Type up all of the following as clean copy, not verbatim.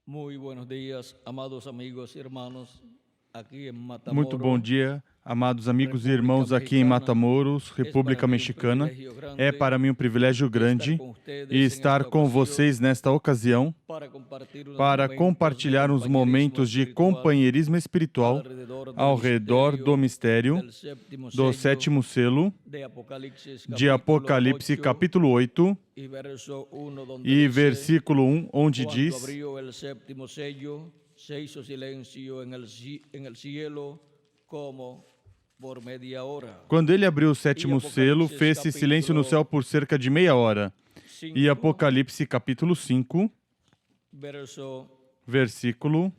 Muy buenos días, amados amigos y hermanos, aqui em Matamoros. Muito bom dia, amados amigos e irmãos aqui em Matamoros, República Mexicana. É para mim um privilégio grande estar com vocês nesta ocasião para compartilhar uns momentos de companheirismo espiritual ao redor do mistério do sétimo selo de Apocalipse, capítulo 8, e versículo 1, onde diz: se hizo silencio en el cielo como por media hora. Quando ele abriu o sétimo selo, fez-se silêncio no céu por cerca de meia hora. E Apocalipse capítulo 5, versículo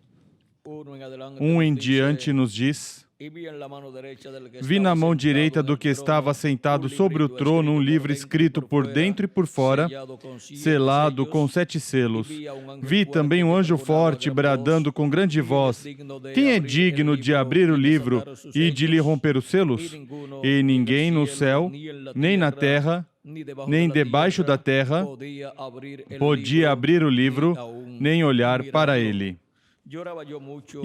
1 em diante nos diz: vi na mão direita do que estava sentado sobre o trono um livro escrito por dentro e por fora, selado com 7 selos. Vi também um anjo forte bradando com grande voz: quem é digno de abrir o livro e de lhe romper os selos? E ninguém no céu, nem na terra, nem debaixo da terra, podia abrir o livro, nem olhar para ele.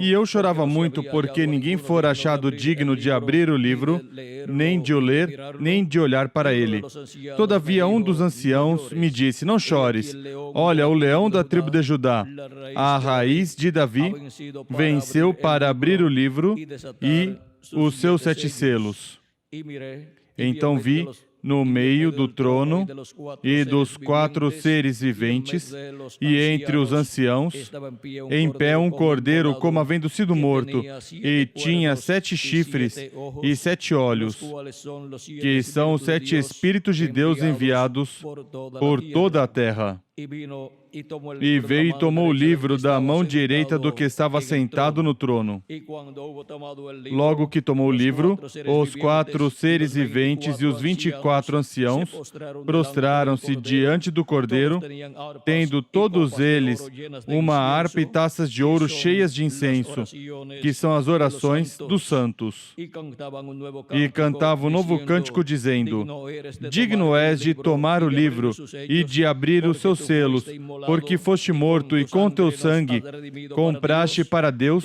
E eu chorava muito porque ninguém fora achado digno de abrir o livro, nem de o ler, nem de olhar para ele. Todavia um dos anciãos me disse: não chores, olha, o leão da tribo de Judá, a raiz de Davi, venceu para abrir o livro e os seus 7 selos. Então vi no meio do trono e dos 4 seres viventes, e entre os anciãos, em pé um cordeiro como havendo sido morto, e tinha 7 chifres e 7 olhos, que são os 7 Espíritos de Deus enviados por toda a terra. E veio e tomou o livro da mão direita do que estava sentado no trono. Logo que tomou o livro, os 4 seres viventes e os 24 anciãos prostraram-se diante do Cordeiro, tendo todos eles uma harpa e taças de ouro cheias de incenso, que são as orações dos santos. E cantavam um novo cântico dizendo: digno és de tomar o livro e de abrir os seus selos, porque foste morto e com teu sangue compraste para Deus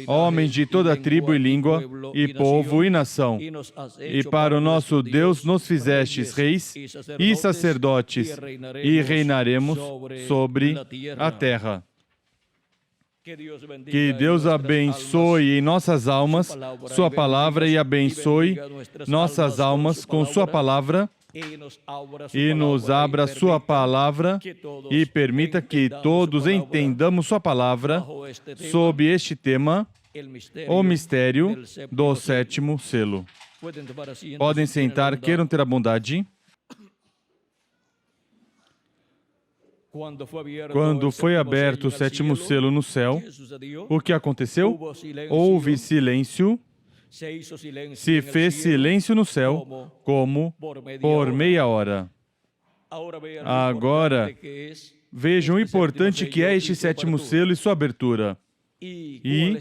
homens de toda tribo e língua e povo e nação. E para o nosso Deus nos fizestes reis e sacerdotes, e reinaremos sobre a terra. Que Deus abençoe em nossas almas sua palavra e abençoe nossas almas com sua palavra, e nos abra sua palavra e permita que todos entendamos sua palavra sob este tema, o mistério do sétimo selo. Podem sentar, queiram ter a bondade. Quando foi aberto o sétimo selo no céu, o que aconteceu? Houve silêncio. Se fez silêncio no céu, como por meia hora. Agora, vejam o importante que é este sétimo selo e sua abertura. E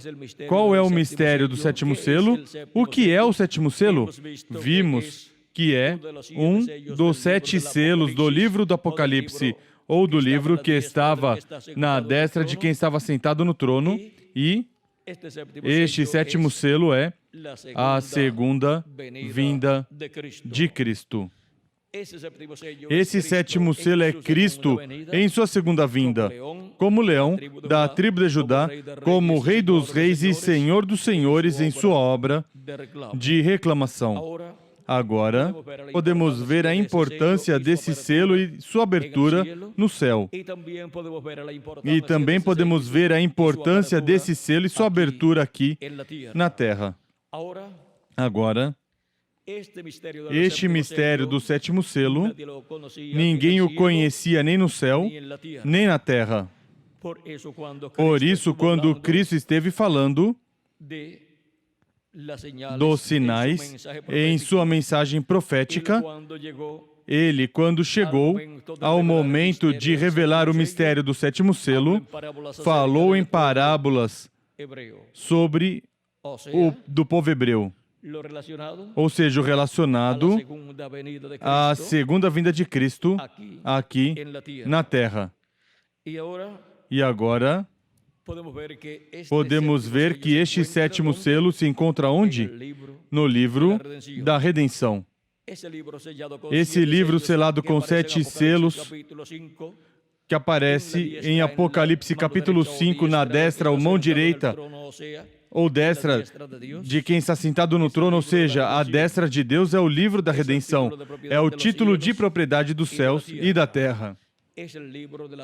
qual é o mistério do sétimo selo? O que é o sétimo selo? Vimos que é um dos 7 selos do livro do Apocalipse, ou do livro que estava na destra de quem estava sentado no trono, e este sétimo selo é a segunda vinda de Cristo. Esse sétimo selo é Cristo em sua segunda vinda, como leão da tribo de Judá, como Rei dos reis e Senhor dos senhores em sua obra de reclamação. Agora, podemos ver a importância desse selo e sua abertura no céu. E também podemos ver a importância desse selo e sua abertura aqui na terra. Agora, este mistério do sétimo selo, ninguém o conhecia nem no céu, nem na terra. Por isso, quando Cristo esteve falando dos sinais em sua mensagem profética, ele, quando chegou ao momento de revelar o mistério do sétimo selo, falou em parábolas sobre do povo hebreu. Ou seja, o relacionado à segunda vinda de Cristo aqui na terra. E agora, podemos ver que este sétimo selo se encontra onde? No livro da redenção. Esse livro selado com 7 selos, que aparece em Apocalipse capítulo 5, na destra ou mão direita, ou destra de quem está sentado no trono, ou seja, a destra de Deus, é o livro da redenção. É o título de propriedade dos céus e da terra.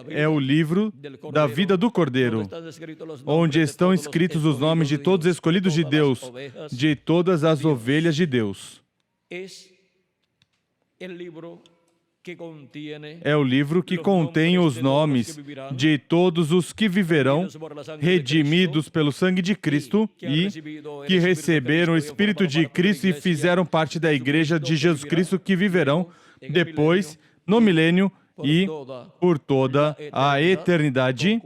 É o livro da vida do Cordeiro, onde estão escritos os nomes de todos os escolhidos de Deus, de todas as ovelhas de Deus. É o livro que contém os nomes de todos os que viverão, redimidos pelo sangue de Cristo e que receberam o Espírito de Cristo e fizeram parte da Igreja de Jesus Cristo, que viverão depois, no milênio e por toda a eternidade,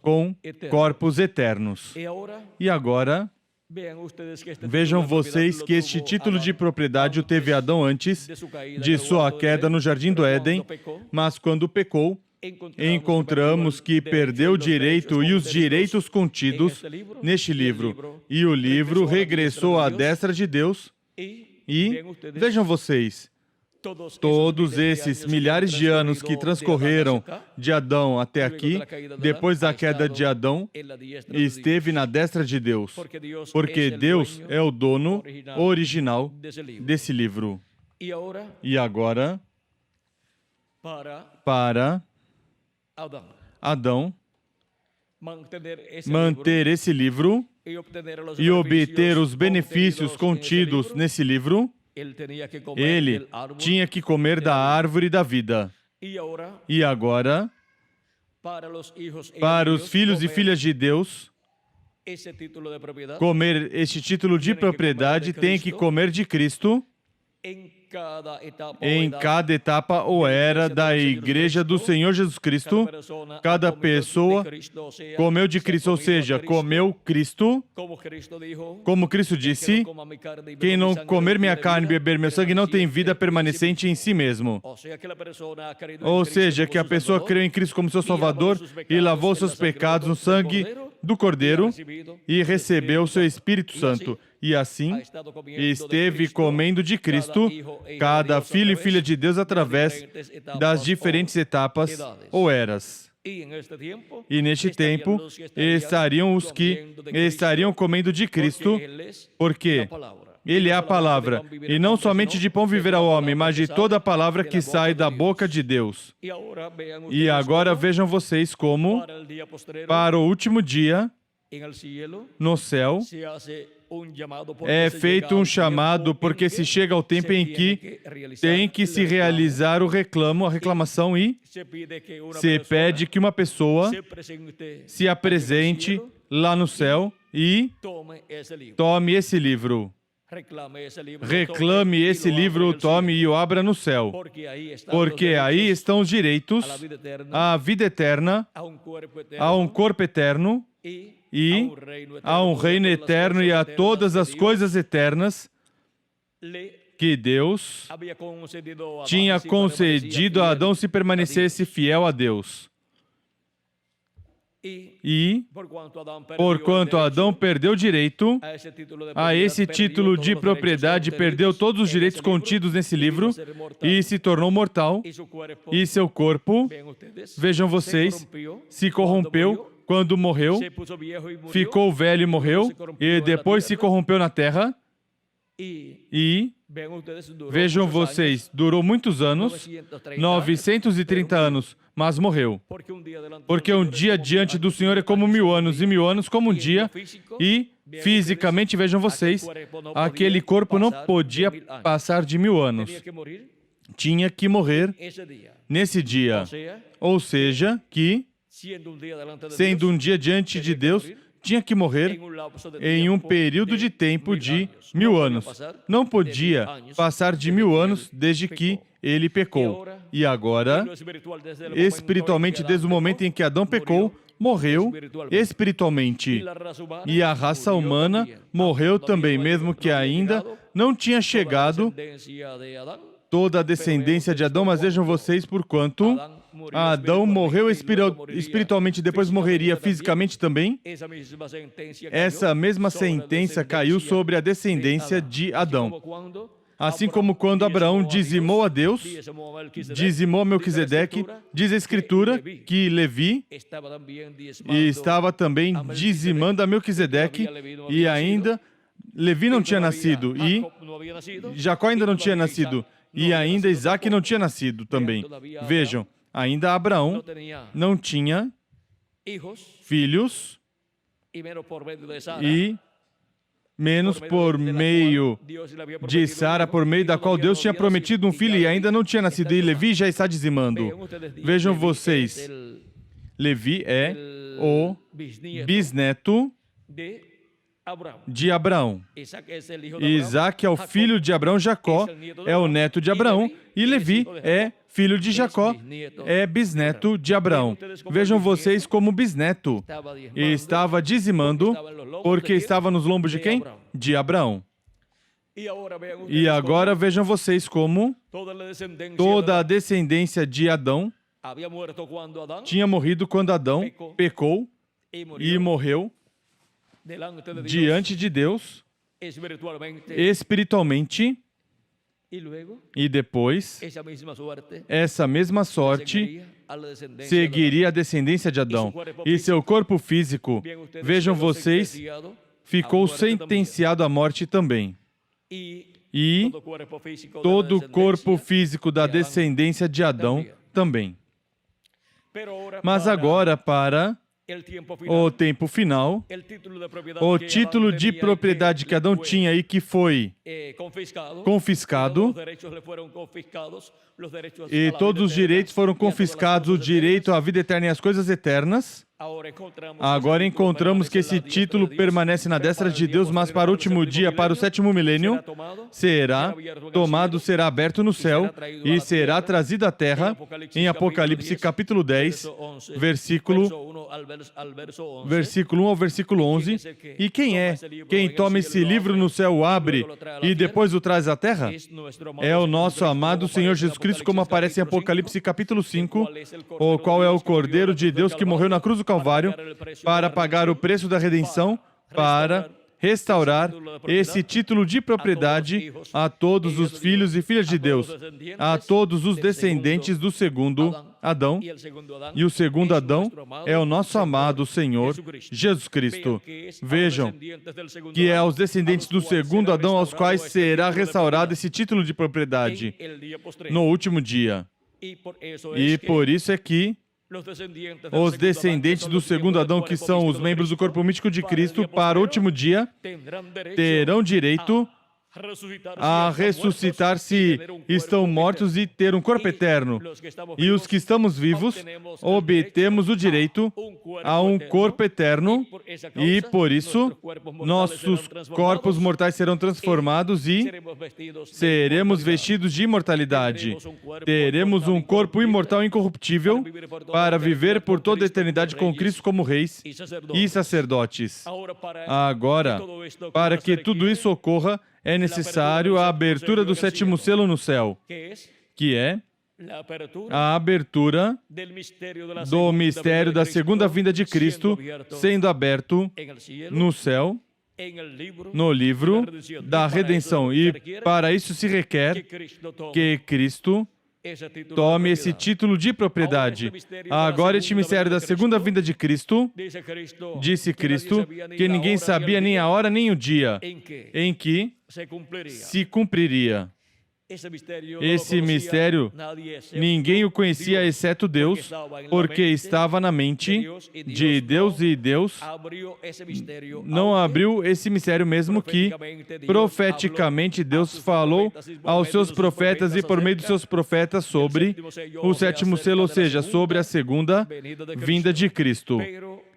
com corpos eternos. E agora, vejam vocês que este título de propriedade o teve Adão antes de sua queda no Jardim do Éden, mas quando pecou, encontramos que perdeu o direito e os direitos contidos neste livro. E o livro regressou à destra de Deus. E, vejam vocês, todos esses milhares de anos que transcorreram de Adão até aqui, depois da queda de Adão, esteve na destra de Deus, porque Deus é o dono original desse livro. E agora, para Adão manter esse livro e obter os benefícios contidos nesse livro, ele tinha que comer da árvore da vida. E agora, para os filhos e filhas de Deus, comer este título de propriedade, tem que comer de Cristo em cada etapa ou era da Igreja do Senhor Jesus Cristo. Cada pessoa comeu de Cristo, ou seja, comeu Cristo, como Cristo disse: quem não comer minha carne e beber meu sangue não tem vida permanecente em si mesmo. Ou seja, que a pessoa creu em Cristo como seu Salvador e lavou seus pecados no sangue do Cordeiro e recebeu o seu Espírito Santo. E assim, esteve comendo de Cristo, cada filho e filha de Deus, através das diferentes etapas ou eras. E neste tempo, estariam os que estariam comendo de Cristo, porque Ele é a palavra, e não somente de pão viverá o homem, mas de toda a palavra que sai da boca de Deus. E agora vejam vocês como, para o último dia, no céu, é feito um chamado, porque se chega ao tempo em que tem que se realizar o reclamo, a reclamação, e se pede que uma pessoa se apresente lá no céu e tome esse livro. Reclame esse livro, tome e o abra no céu, porque aí estão os direitos à vida eterna, a um corpo eterno e a um reino eterno e a todas as coisas eternas que Deus tinha concedido a Adão se permanecesse fiel a Deus. E, porquanto Adão perdeu o direito a esse título de propriedade, perdeu todos os direitos contidos nesse livro e se tornou mortal, e seu corpo, vejam vocês, se corrompeu quando morreu, ficou velho e morreu, e depois se corrompeu na terra, e, vejam vocês, durou muitos anos, 930 anos, mas morreu. Porque um dia diante do Senhor é como 1000 anos, e 1000 anos como um dia, e, fisicamente, vejam vocês, aquele corpo não podia passar de 1000 anos. Tinha que morrer nesse dia. Ou seja, que, sendo um dia diante de Deus, tinha que morrer em um período de tempo de 1000 anos. Não podia passar de 1000 anos desde que ele pecou. E agora, espiritualmente, desde o momento em que Adão pecou, morreu espiritualmente. E a raça humana morreu também, mesmo que ainda não tinha chegado toda a descendência de Adão, mas vejam vocês, porquanto Adão morreu espiritualmente, depois morreria fisicamente também. Essa mesma sentença caiu sobre a descendência de Adão. Assim como quando Abraão dizimou a Deus, dizimou Melquisedeque, diz a Escritura que Levi estava também dizimando a Melquisedeque, e ainda Levi não tinha nascido, e Jacó ainda não tinha nascido, e ainda Isaac não tinha nascido também. Vejam, ainda Abraão não tinha filhos, e menos por meio de Sara, por meio da qual Deus tinha prometido um filho e ainda não tinha nascido, e Levi já está dizimando. Vejam vocês, Levi é o bisneto de Abraão. Isaac é o filho de Abraão, Jacó é o neto de Abraão, e Levi é filho de Jacó, é bisneto de Abraão. Vejam vocês como bisneto estava dizimando, porque estava nos lombos de quem? De Abraão. E agora vejam vocês como toda a descendência de Adão tinha morrido quando Adão pecou e morreu diante de Deus, espiritualmente, e depois, essa mesma sorte seguiria a descendência de Adão. E seu corpo físico, vejam vocês, ficou sentenciado à morte também. E todo o corpo físico da descendência de Adão também. Mas agora, para o tempo final, o título de propriedade que Adão tinha e que foi confiscado, e todos os direitos foram confiscados, o direito à vida eterna e às coisas eternas. Agora encontramos que esse título permanece na destra de Deus, mas para o último dia, para o 7º milênio, será tomado, será aberto no céu e será trazido à terra, em Apocalipse capítulo 10, versículo 1 ao versículo 11. E quem é? Quem toma esse livro no céu, o abre e depois o traz à terra? É o nosso amado Senhor Jesus Cristo, como aparece em Apocalipse capítulo 5, o qual é o Cordeiro de Deus que morreu na cruz do Calvário para pagar o preço da redenção, para restaurar esse título de propriedade a todos os filhos e filhas de Deus, a todos os descendentes do segundo Adão. E o segundo Adão é o nosso amado Senhor Jesus Cristo. Vejam que é aos descendentes do segundo Adão aos quais será restaurado esse título de propriedade no último dia. E por isso é que os descendentes do segundo Adão, que são os membros do corpo místico de Cristo, para o último dia, terão direito a ressuscitar se estão mortos e ter um corpo eterno. E os que estamos vivos, obtemos o direito a um corpo eterno, e por isso nossos corpos mortais serão transformados e seremos vestidos de imortalidade. Teremos um corpo imortal incorruptível para viver por toda a eternidade com Cristo como reis e sacerdotes. Agora, para que tudo isso ocorra, é necessário a abertura do 7º selo no céu, que é a abertura do mistério da segunda vinda de Cristo sendo aberto no céu, no livro da redenção. E para isso se requer que Cristo tome esse título de propriedade. Agora, este mistério da segunda vinda de Cristo, disse Cristo, que ninguém sabia nem a hora nem o dia em que se cumpriria. Esse mistério, ninguém o conhecia exceto Deus, porque estava na mente de Deus, e Deus não abriu esse mistério, mesmo que profeticamente Deus falou aos seus profetas e por meio dos seus profetas sobre o 7º selo, ou seja, sobre a segunda vinda de Cristo.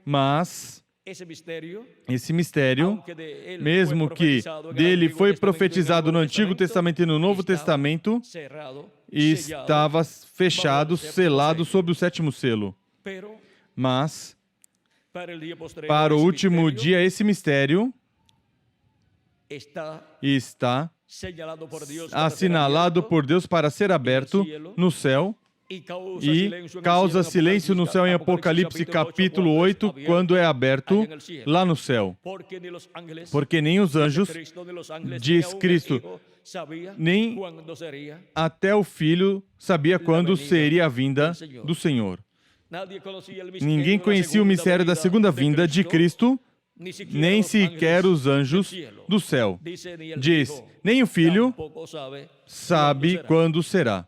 Mas esse mistério, mesmo que dele foi profetizado no Antigo Testamento e no Novo Testamento, estava fechado, selado sob o 7º selo. Mas, para o último dia, esse mistério está assinalado por Deus para ser aberto no céu, e causa silêncio no céu em Apocalipse capítulo 8, quando é aberto lá no céu. Porque nem os anjos, diz Cristo, nem até o Filho sabia quando seria a vinda do Senhor. Ninguém conhecia o mistério da segunda vinda de Cristo, nem sequer os anjos do céu. Diz, nem o Filho sabe quando será.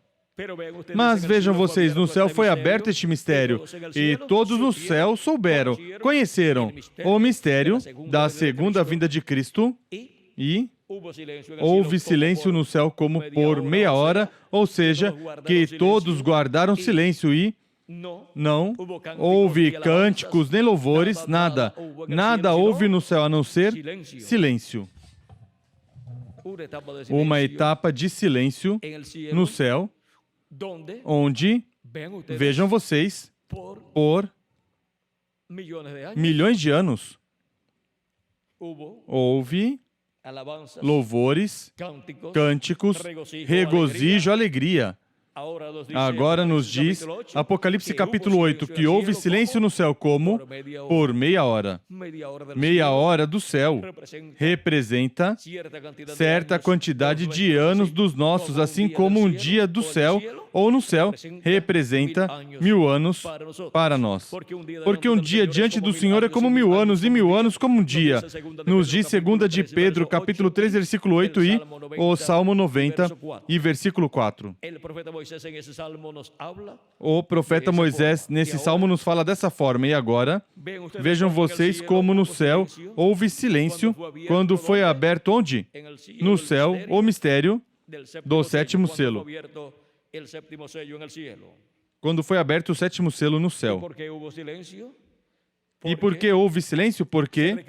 Mas vejam vocês, no céu foi aberto este mistério, e todos no céu souberam, conheceram o mistério da segunda vinda de Cristo, e houve silêncio no céu como por meia hora, ou seja, que todos guardaram silêncio e não houve cânticos nem louvores, nada. Nada houve no céu a não ser silêncio. Uma etapa de silêncio no céu, onde, vejam vocês, por milhões de anos, houve louvores, cânticos, regozijo, alegria. Agora nos diz, Apocalipse capítulo 8, que houve silêncio no céu como por meia hora. Meia hora do céu representa certa quantidade de anos dos nossos, assim como um dia do céu ou no céu representa 1000 anos para nós. Porque um dia diante do Senhor é como 1000 anos, e 1000 anos como um dia. Nos diz 2 de Pedro, capítulo 3, versículo 8 e o Salmo 90 e versículo 4. O profeta Moisés, nesse salmo, nos fala dessa forma. E agora, vejam vocês como no céu houve silêncio quando foi aberto onde? No céu, o mistério do sétimo selo. Quando foi aberto o sétimo selo no céu. E por que houve silêncio? Porque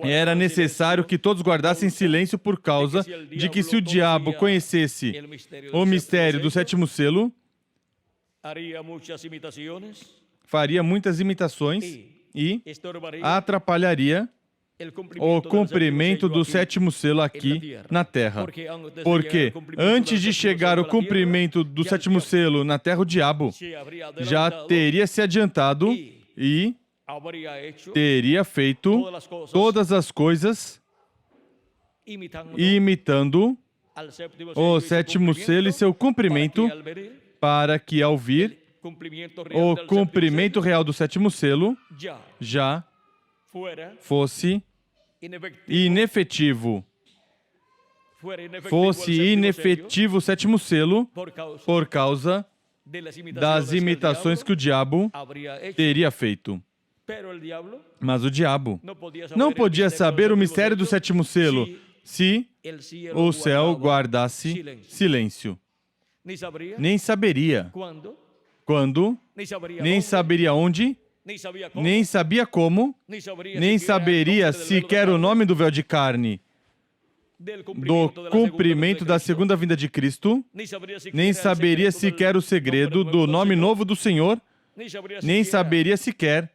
era necessário que todos guardassem silêncio por causa de que se o diabo conhecesse o mistério do sétimo selo, faria muitas imitações e atrapalharia o cumprimento do sétimo selo aqui na Terra. Porque antes de chegar o cumprimento do sétimo selo na Terra, o diabo já teria se adiantado e teria feito todas as coisas imitando o sétimo selo e seu cumprimento, para que ao vir o cumprimento real do sétimo selo já fosse inefetivo. Fosse inefetivo o sétimo selo por causa das imitações que o diabo teria feito. Mas o diabo não podia saber o mistério do sétimo selo se o céu guardasse silêncio. Nem saberia quando, nem saberia onde, nem sabia como, nem saberia sequer o nome do véu de carne, do cumprimento da segunda vinda de Cristo, nem saberia sequer o segredo do nome novo do Senhor, nem saberia sequer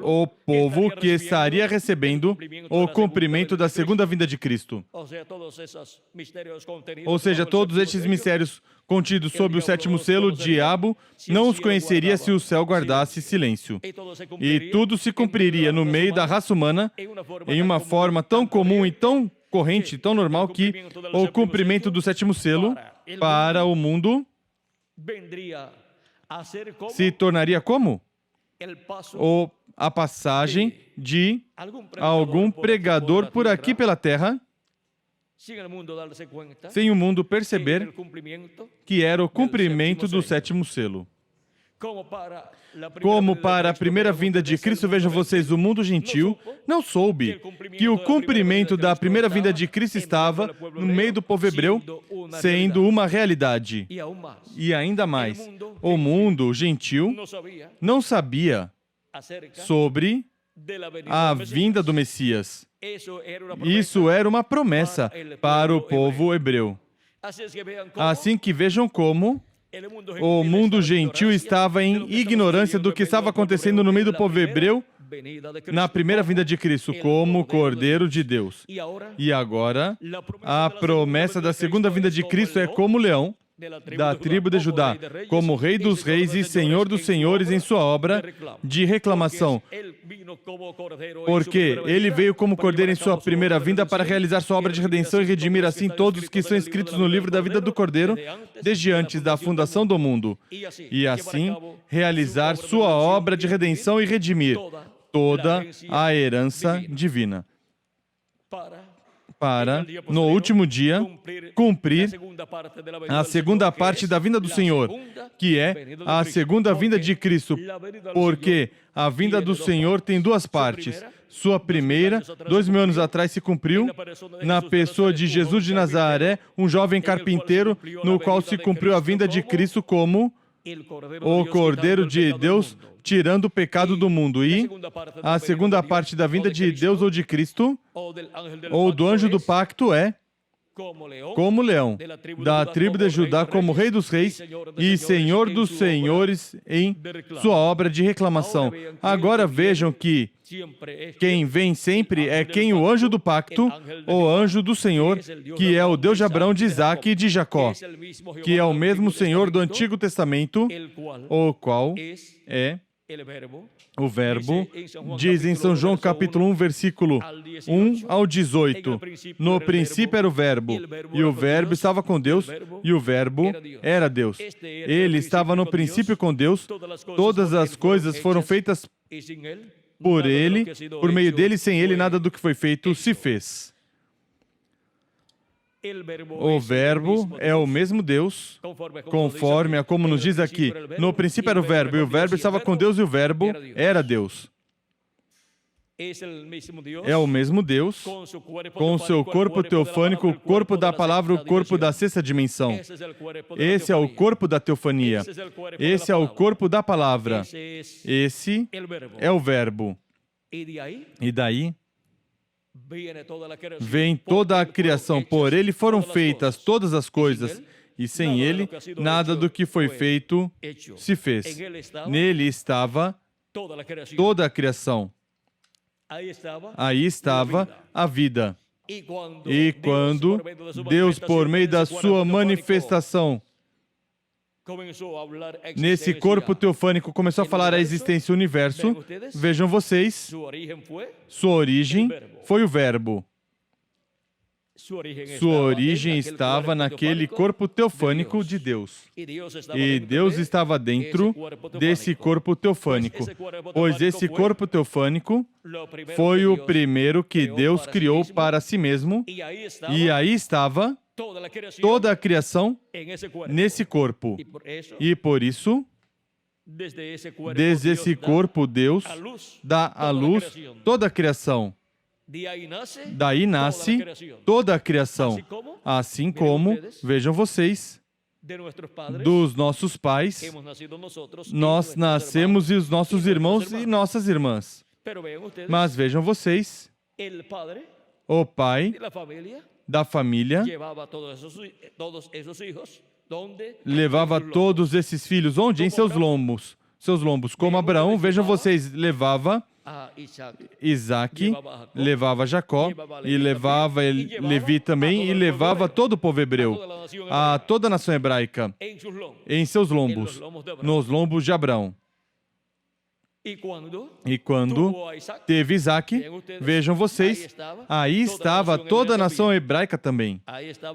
o povo que estaria recebendo o cumprimento da segunda vinda de Cristo. Ou seja, todos estes mistérios contidos sob o sétimo selo, o diabo não os conheceria se o céu guardasse silêncio. E tudo se cumpriria no meio da raça humana em uma forma tão comum e tão corrente, tão normal, que o cumprimento do sétimo selo para o mundo se tornaria como? A passagem de algum pregador por aqui pela terra, sem o mundo perceber que era o cumprimento do sétimo selo. Como para a primeira vinda de Cristo, vejam vocês, o mundo gentil não soube que o cumprimento da primeira vinda de Cristo estava no meio do povo hebreu, sendo uma realidade. E ainda mais, o mundo gentil não sabia sobre a vinda do Messias. Isso era uma promessa para o povo hebreu. Assim que vejam como o mundo gentil estava em ignorância do que estava acontecendo no meio do povo hebreu na primeira vinda de Cristo, como Cordeiro de Deus. E agora, a promessa da segunda vinda de Cristo é como leão, da tribo de Judá, como Rei dos Reis e Senhor dos Senhores em sua obra de reclamação. Porque ele veio como Cordeiro em sua primeira vinda para realizar sua obra de redenção e redimir assim todos os que são escritos no livro da vida do Cordeiro desde antes da fundação do mundo. E assim realizar sua obra de redenção e redimir toda a herança divina. Para, no último dia, cumprir a segunda parte da vinda do Senhor, que é a segunda vinda de Cristo, porque a vinda do Senhor tem duas partes. Sua primeira, 2000 anos atrás, se cumpriu na pessoa de Jesus de Nazaré, um jovem carpinteiro, no qual se cumpriu a vinda de Cristo como o Cordeiro de Deus, tirando o pecado do mundo. E a segunda parte da vinda de Deus ou de Cristo, ou do anjo do pacto, é como leão, da tribo de Judá, como Rei dos Reis e Senhor dos Senhores em sua obra de reclamação. Agora vejam que quem vem sempre é quem o anjo do pacto, o anjo do Senhor, que é o Deus de Abraão, de Isaac e de Jacó, que é o mesmo Senhor do Antigo Testamento, o qual é o Verbo. Diz em São João capítulo 1, versículo 1 ao 18. No princípio era o Verbo, e o Verbo estava com Deus, e o Verbo era Deus. Ele estava no princípio com Deus. Todas as coisas foram feitas por Ele, por meio dele, sem Ele, nada do que foi feito se fez. O Verbo é o mesmo Deus, conforme a como nos diz aqui. No princípio era o Verbo, e o Verbo estava com Deus, e o Verbo era Deus. É o mesmo Deus, com o seu corpo teofânico, o corpo da palavra, o corpo da sexta dimensão. Esse é o corpo da teofania. Esse é o corpo da palavra. Esse é o Verbo. E daí vem toda a criação. Por Ele foram feitas todas as coisas, e sem Ele, nada do que foi feito se fez. Nele estava toda a criação. Aí estava a vida. E quando Deus, por meio da sua manifestação, nesse corpo teofânico, começou a falar a existência do universo, vejam vocês, sua origem foi o Verbo. Sua origem estava naquele corpo teofânico de Deus. E Deus estava dentro desse corpo teofânico, pois esse corpo teofânico foi o primeiro que Deus criou para si mesmo, e aí estava toda a criação nesse corpo. E por isso, desde esse corpo, Deus dá à luz toda a criação. Daí nasce toda a criação. Assim como, vejam vocês, dos nossos pais, nós nascemos e os nossos irmãos e nossas irmãs. Mas vejam vocês, o pai da família levava todos esses filhos onde? Em seus lombos. Como Abraão, vejam vocês, levava Isaac, levava Jacó, e levava Levi também, e levava todo o povo hebreu, a toda a nação hebraica, em seus lombos, nos lombos de Abraão. E quando teve Isaac, vejam vocês, aí estava toda a nação hebraica também.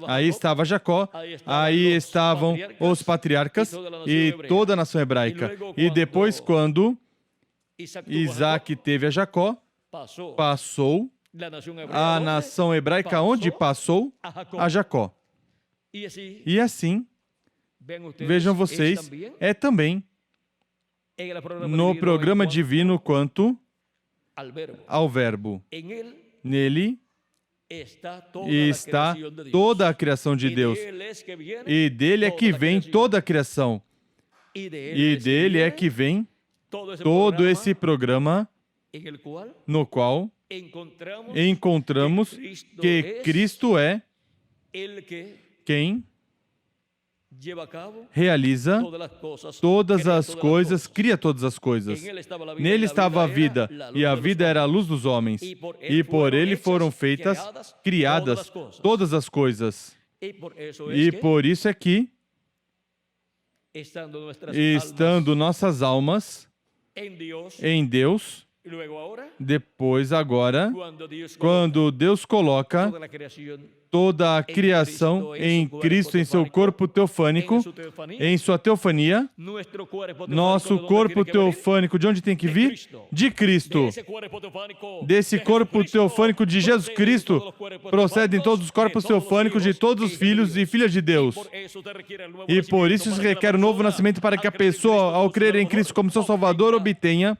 Aí estava Jacó, aí estavam os patriarcas e toda a nação hebraica. E depois, quando Isaac teve a Jacó, passou a nação hebraica, onde passou a Jacó. E assim, vejam vocês, é também no programa divino quanto ao Verbo. Nele está toda a criação de Deus. E dele é que vem toda a criação. E dele é que vem todo esse programa no qual encontramos que Cristo é quem realiza todas as coisas, cria todas as coisas. Nele estava a vida, e a vida era a luz dos homens. E por ele foram feitas, criadas todas as coisas. E por isso é que estando nossas almas em Deus, depois agora, quando Deus coloca toda a criação em Cristo, em seu corpo teofânico, em sua teofania, nosso corpo teofânico, de onde tem que vir? De Cristo. Desse corpo teofânico de Jesus Cristo, procedem todos os corpos teofânicos de todos os filhos e filhas de Deus. E por isso se requer um novo nascimento para que a pessoa, ao crer em Cristo como seu Salvador, obtenha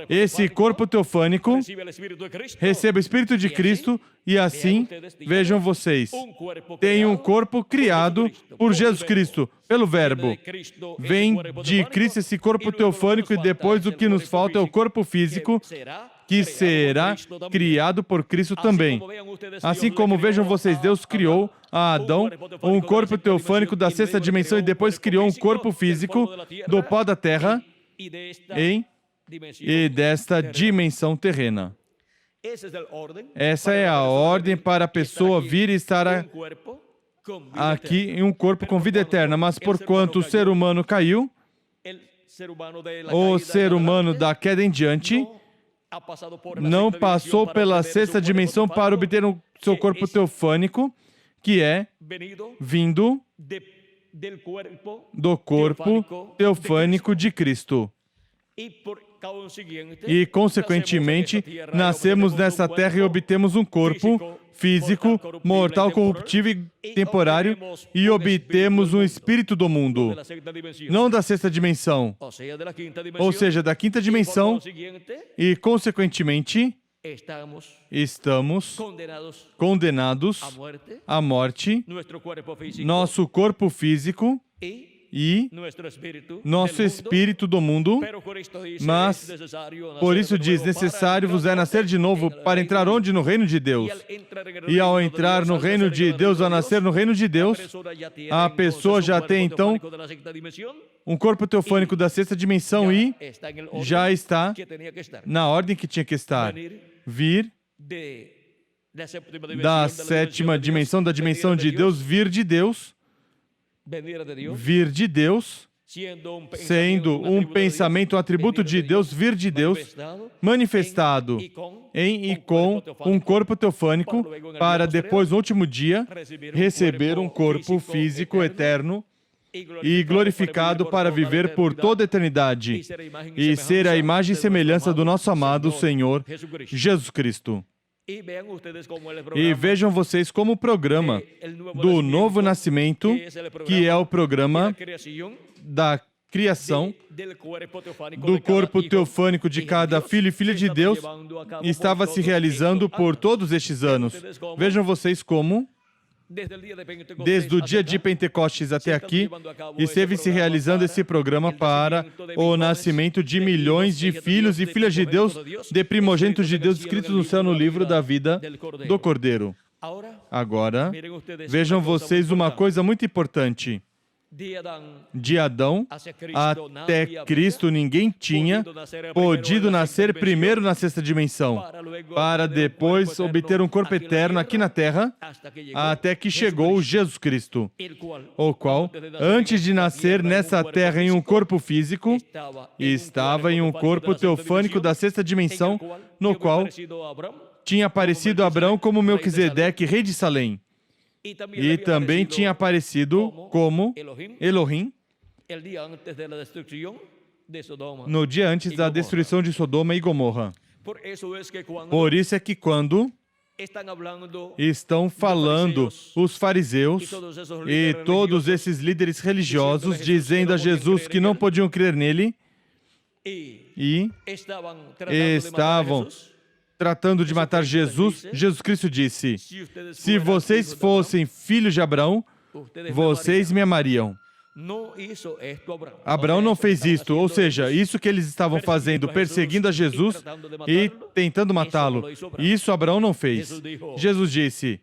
esse corpo teofânico, receba o Espírito de Cristo e assim, vejam vocês, tem um corpo criado por Jesus Cristo, pelo Verbo. Vem de Cristo esse corpo teofânico e depois o que nos falta é o corpo físico, que será criado por Cristo também. Assim como, vejam vocês, Deus criou a Adão um corpo teofânico da sexta dimensão e depois criou um corpo físico do pó da terra e desta dimensão terrena. Essa é a ordem para a pessoa vir e estar aqui em um corpo com vida eterna. Mas porquanto o ser humano caiu, o ser humano da queda em diante não passou pela sexta dimensão para obter o seu corpo teofânico, que é vindo do corpo teofânico de Cristo. E, consequentemente, nascemos nessa terra e obtemos um corpo físico, mortal, corruptível e temporário, e obtemos um espírito do mundo, não da sexta dimensão, ou seja, da quinta dimensão, e, consequentemente, estamos condenados à morte, nosso corpo físico e nosso espírito do mundo, mas por isso diz, necessário vos é nascer de novo para entrar onde? No reino de Deus. E ao entrar no reino de Deus, ao nascer no reino de Deus, a pessoa já tem então um corpo teofânico da sexta dimensão e já está na ordem que tinha que estar. Vir da sétima dimensão, da dimensão de Deus, vir de Deus, sendo um pensamento, um atributo de Deus, vir de Deus, manifestado em e com um corpo teofânico, para depois, no último dia, receber um corpo físico eterno e glorificado para viver por toda a eternidade e ser a imagem e semelhança do nosso amado Senhor Jesus Cristo. E vejam vocês como o programa do novo nascimento, que é o programa da criação do corpo teofânico de cada filho e filha de Deus, estava se realizando por todos estes anos. Vejam vocês como, desde o dia de Pentecostes até aqui, esteve se realizando esse programa para o nascimento de milhões de filhos e filhas de Deus, de primogênitos de Deus, escritos no céu no livro da vida do Cordeiro. Agora, vejam vocês uma coisa muito importante. De Adão até Cristo, ninguém tinha podido nascer primeiro na sexta dimensão, para depois obter um corpo eterno aqui na terra, até que chegou Jesus Cristo, o qual, antes de nascer nessa terra em um corpo físico, estava em um corpo teofânico da sexta dimensão, no qual tinha aparecido a Abraão como Melquisedeque, rei de Salém. E também tinha aparecido como Elohim no dia antes da destruição de Sodoma e Gomorra. Por isso é que quando estão falando os fariseus e todos esses líderes religiosos dizendo a Jesus que não podiam crer nele e estavam tratando de matar Jesus, Jesus Cristo disse, se vocês fossem filhos de Abraão, vocês me amariam. Abraão não fez isto, ou seja, isso que eles estavam fazendo, perseguindo a Jesus e tentando matá-lo. Isso Abraão não fez. Jesus disse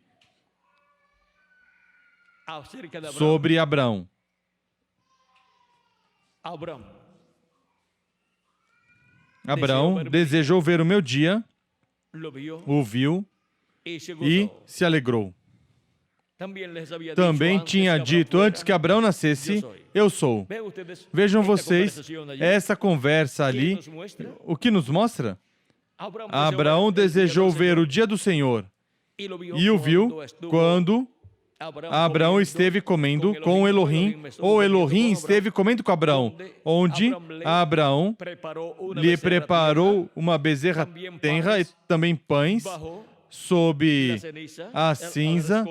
sobre Abraão. Abraão desejou ver o meu dia, o viu e se alegrou. também tinha dito antes que Abraão nascesse, eu sou. Vejam vocês, essa conversa ali, o que nos mostra? Abraão desejou ver o dia do Senhor e o viu quando Abraão esteve comendo com Elohim, ou Elohim esteve comendo com Abraão, onde Abraão lhe preparou uma bezerra tenra e também pães sob a cinza,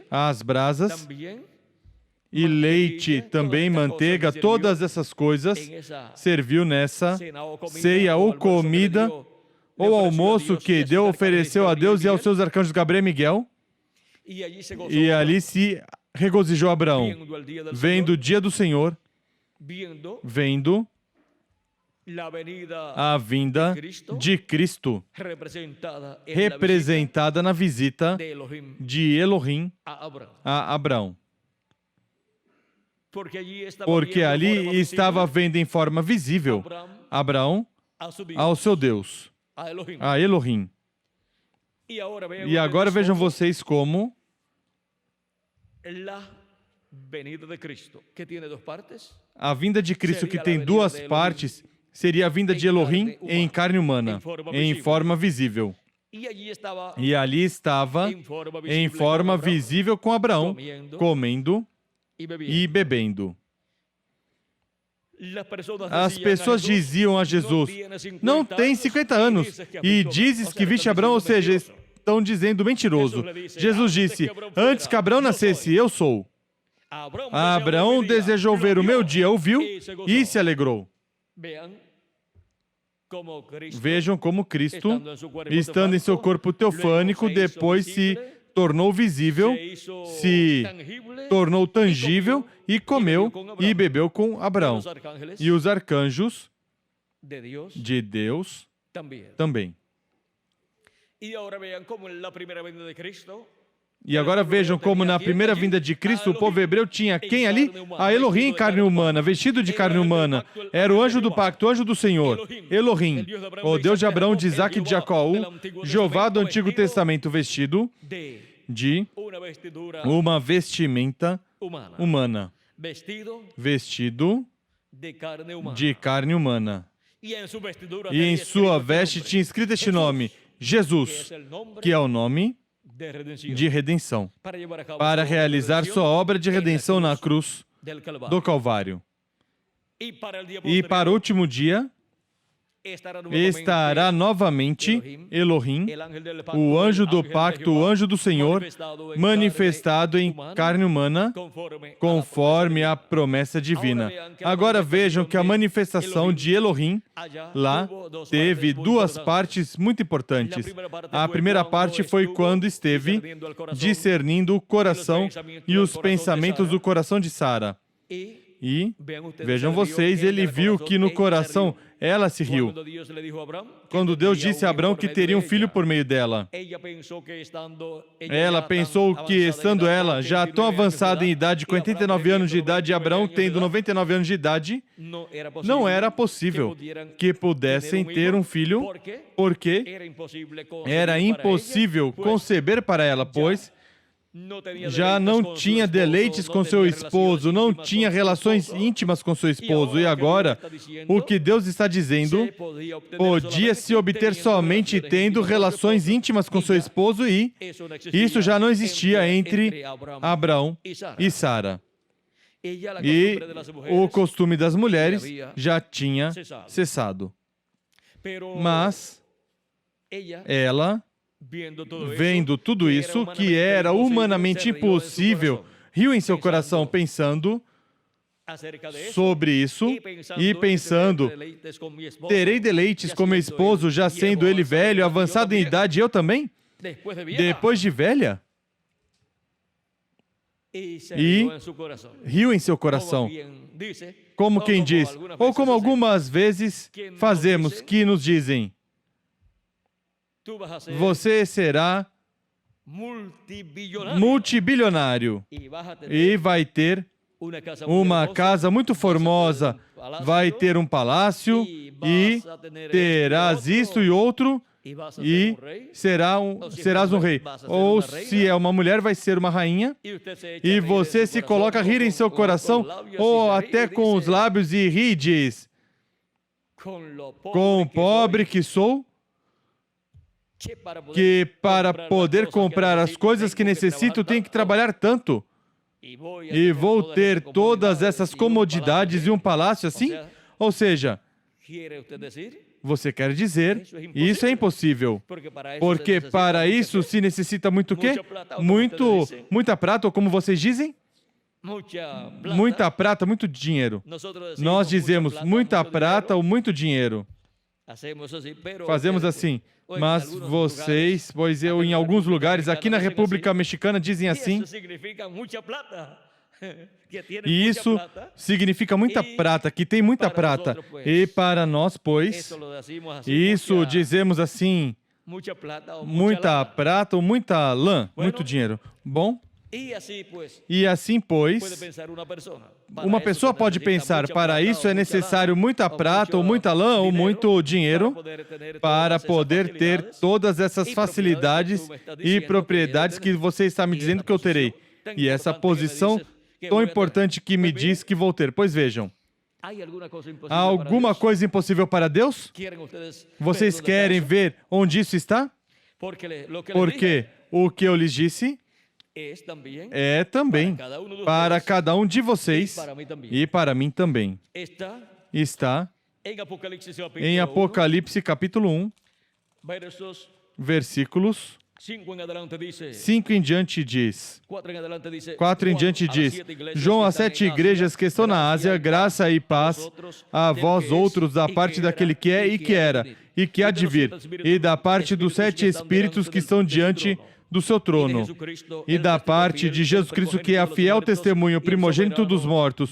as brasas, e leite, também manteiga, todas essas coisas serviu nessa ceia ou comida ou almoço que Deus ofereceu a Deus e aos seus arcanjos Gabriel e Miguel. E ali se regozijou Abraão, vendo o dia do Senhor, vendo a vinda de Cristo, representada na visita de Elohim a Abraão. Porque ali estava vendo em forma visível Abraão ao seu Deus, a Elohim. E agora vejam vocês como a vinda de Cristo, que tem duas partes, seria a vinda de Elohim em carne humana, em forma visível. E ali estava em forma visível com Abraão, comendo e bebendo. As pessoas diziam a Jesus, não tem 50 anos, e dizes que viste Abraão, ou seja, estão dizendo mentiroso. Jesus disse, antes que Abraão nascesse, eu sou. Abraão desejou ver o meu dia, ouviu e se alegrou. Vejam como Cristo, estando em seu corpo teofânico, depois se tornou visível, se tornou tangível e comeu e bebeu com Abraão. E os arcanjos de Deus também. E agora vejam como na primeira vinda de Cristo o povo hebreu tinha quem ali? A Elohim em carne humana, vestido de carne humana. Era o anjo do pacto, o anjo do Senhor. Elohim, o Deus de Abraão, de Isaac e de Jacó, o Jeová do Antigo Testamento, vestido de uma vestimenta humana. Vestido de carne humana. E em sua veste tinha escrito este nome, Jesus, que é o nome de redenção, para realizar sua obra de redenção na cruz do Calvário. E para o último dia, estará novamente Elohim, o anjo do pacto, o anjo do Senhor, manifestado em carne humana, conforme a promessa divina. Agora vejam que a manifestação de Elohim lá teve duas partes muito importantes. A primeira parte foi quando esteve discernindo o coração e os pensamentos do coração de Sara. E, vejam vocês, ele viu que no coração ela se riu. Quando Deus disse a Abraão que teria um filho por meio dela, ela pensou que, estando ela já tão avançada em idade, com 89 anos de idade, e Abraão tendo 99 anos de idade, não era possível que pudessem ter um filho, porque era impossível conceber para ela, pois já não tinha deleites com seu esposo, não tinha relações íntimas com seu esposo. E agora, o que Deus está dizendo, podia se obter somente tendo relações íntimas com seu esposo, e isso já não existia entre Abraão e Sara. E o costume das mulheres já tinha cessado. Mas ela, vendo tudo isso, que era humanamente impossível, riu em seu coração pensando sobre isso e pensando, terei deleites com meu esposo, já sendo ele velho, avançado em idade, eu também? Depois de velha? E riu em seu coração, como quem diz, ou como algumas vezes fazemos, que nos dizem, você será multibilionário e vai ter uma casa muito formosa, vai ter um palácio e terás isto e outro, e serás um rei. Ou se é uma mulher, vai ser uma rainha. E você se coloca a rir em seu coração, ou até com os lábios e ri e diz: com o pobre que sou, que para poder comprar as coisas que necessito, tenho que trabalhar tanto. E vou ter todas essas comodidades e um palácio assim? Ou seja, você quer dizer, isso é impossível. Porque para isso se necessita muito o quê? Muita prata, ou como vocês dizem? Muita prata, muito dinheiro. Nós dizemos muita prata ou muito dinheiro. Fazemos assim. Mas vocês, pois eu em alguns lugares, aqui na República Mexicana, dizem assim. E isso significa muita prata, que tem muita prata. E para nós, pois, isso dizemos assim, muita prata ou muita lã, muito dinheiro. Bom? E assim, pois, uma pessoa pode pensar, para isso é necessário muita prata ou muita lã ou muito dinheiro para poder ter todas essas facilidades e propriedades que você está me dizendo que eu terei. E essa posição tão importante que me diz que vou ter. Pois vejam, há alguma coisa impossível para Deus? Vocês querem ver onde isso está? Porque o que eu lhes disse é também para cada um de vocês e para mim também. Está em Apocalipse capítulo 1, versículos 5 em diante diz, 4 em diante diz, João às 7 igrejas que estão na Ásia, graça e paz a vós outros da parte daquele que é e que era e que há de vir, e da parte dos 7 espíritos que estão diante do seu trono, e da parte de Jesus Cristo, que é a fiel testemunha, o primogênito dos mortos,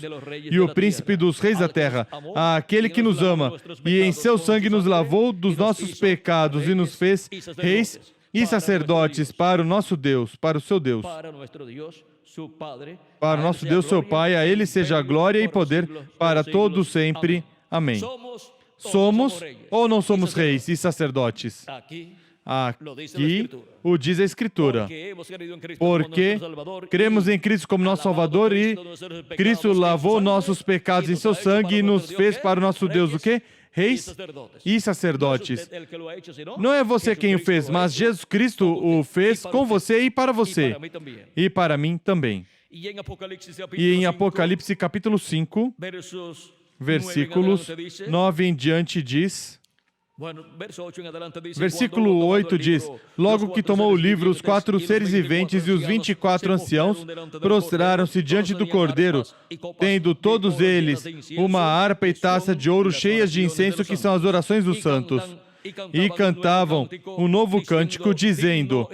e o príncipe dos reis da terra, aquele que nos ama, e em seu sangue nos lavou dos nossos pecados, e nos fez reis e sacerdotes para o nosso Deus, para o seu Deus. Para o nosso Deus, seu Pai, a Ele seja a glória e poder para todos sempre. Amém. Somos ou não somos reis e sacerdotes? Aqui o diz a Escritura, porque cremos em Cristo como nosso Salvador e Cristo lavou nossos pecados em seu sangue e nos fez para o nosso Deus o quê? Reis e sacerdotes. Não é você quem o fez, mas Jesus Cristo o fez com você e para você. E para mim também. E em Apocalipse capítulo 5, versículos 9 em diante diz... Versículo 8 diz, logo que tomou o livro, os 4 seres viventes e os 24 anciãos prostraram-se diante do Cordeiro, tendo todos eles uma harpa e taça de ouro cheias de incenso, que são as orações dos santos. E cantavam um novo cântico, dizendo,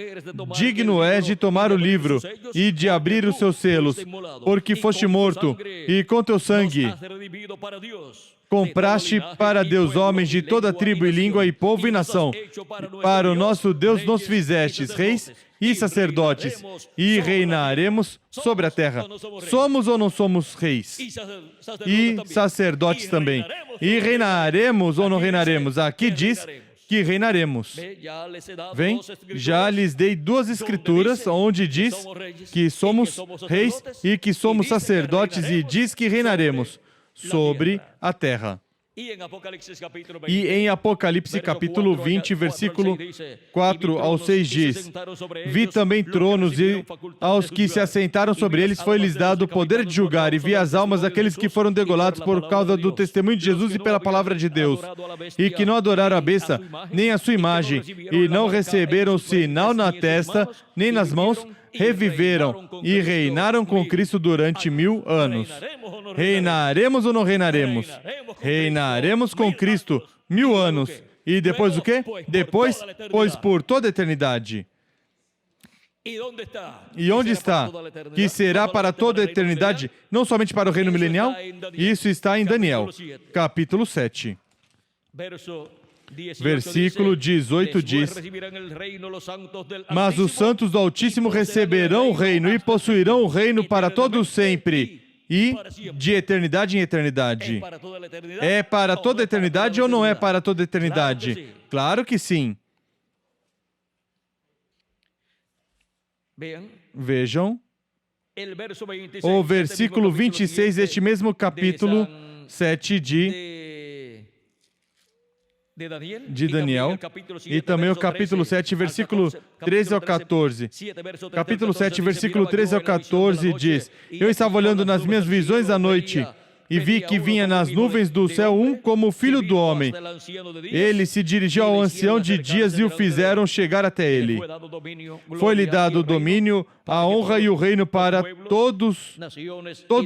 digno és de tomar o livro e de abrir os seus selos, porque foste morto, e com teu sangue compraste para Deus homens de toda tribo e língua e povo e nação. Para o nosso Deus nos fizestes reis e sacerdotes, e reinaremos sobre a terra. Somos ou não somos reis? E sacerdotes também. E reinaremos ou não reinaremos? Aqui diz que reinaremos. Vem, já lhes dei 2 escrituras, onde diz que somos reis e que somos sacerdotes, e diz que reinaremos sobre a terra. E em Apocalipse capítulo 20, versículo 4 ao 6 diz, vi também tronos e aos que se assentaram sobre eles foi-lhes dado o poder de julgar, e vi as almas daqueles que foram degolados por causa do testemunho de Jesus e pela palavra de Deus, e que não adoraram a besta, nem a sua imagem, e não receberam o sinal na testa, nem nas mãos, reviveram e reinaram com Cristo durante 1000 anos. Reinaremos ou não reinaremos? Reinaremos com Cristo 1000 anos. E depois o quê? Depois, pois por toda a eternidade. E onde está? Que será para toda a eternidade, não somente para o reino milenial? Isso está em Daniel, capítulo 7. Versículo 18 diz, mas os santos do Altíssimo receberão o reino e possuirão o reino para todos sempre e de eternidade em eternidade. É para toda a eternidade ou não é para toda a eternidade? Claro que sim. Vejam o versículo 26 deste mesmo capítulo 7 de Daniel, e também o capítulo 7, versículo 13 ao 14. Capítulo 7, versículo 13 ao 14 diz: Eu estava olhando nas minhas visões à noite, e vi que vinha nas nuvens do céu um como o Filho do Homem. Ele se dirigiu ao ancião de dias e o fizeram chegar até ele. Foi-lhe dado o domínio, a honra e o reino para todos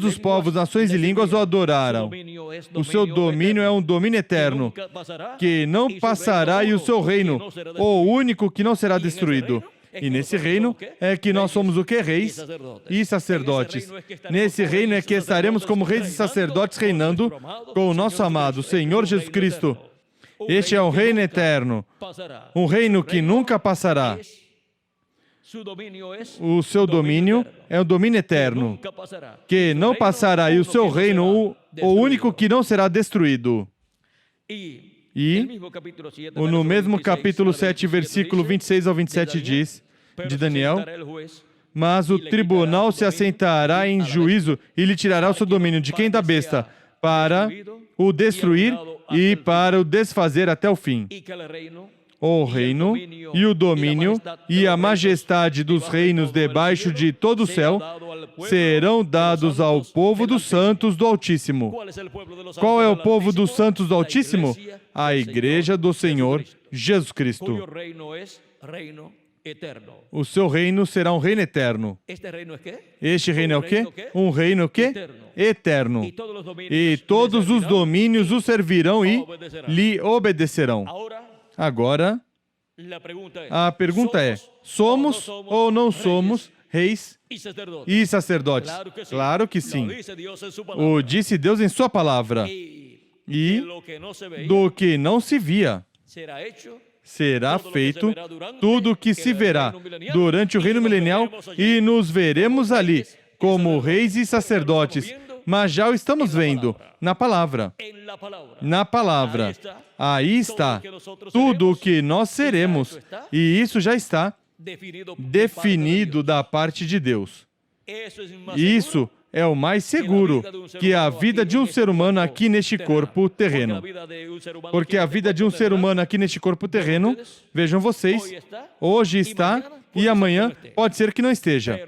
os povos, nações e línguas o adoraram. O seu domínio é um domínio eterno, que não passará, e o seu reino, o único que não será destruído. E nesse reino é que nós somos o que? Reis e sacerdotes. Nesse reino é que estaremos como reis e sacerdotes reinando com o nosso amado Senhor Jesus Cristo. Este é um reino eterno, um reino que nunca passará. O seu domínio é um domínio eterno, que não passará, e o seu reino, o único que não será destruído. E no mesmo capítulo 7, versículo 26 ao 27 diz, de Daniel: Mas o tribunal se assentará em juízo e lhe tirará o seu domínio de quem? Da besta, para o destruir e para o desfazer até o fim. O reino e o domínio e a majestade dos reinos debaixo de todo o céu serão dados ao povo dos santos do Altíssimo. Qual é o povo dos santos do Altíssimo? A Igreja do Senhor Jesus Cristo. O seu reino será um reino eterno. Este reino é o quê? Um reino o quê? Eterno. E todos os domínios o servirão e lhe obedecerão. Agora, a pergunta é: somos ou não somos reis e sacerdotes? Claro que sim. O disse Deus em sua palavra. E do que não se via, será feito tudo o que se verá durante o reino milenial, e nos veremos ali como reis e sacerdotes. Mas já o estamos vendo na palavra. Na palavra. Aí está tudo o que nós seremos. E isso já está definido da parte de Deus. Isso é o mais seguro que a vida de um ser humano aqui neste corpo terreno. Porque a vida de um ser humano aqui neste corpo terreno, vejam vocês, hoje está e amanhã pode ser que não esteja.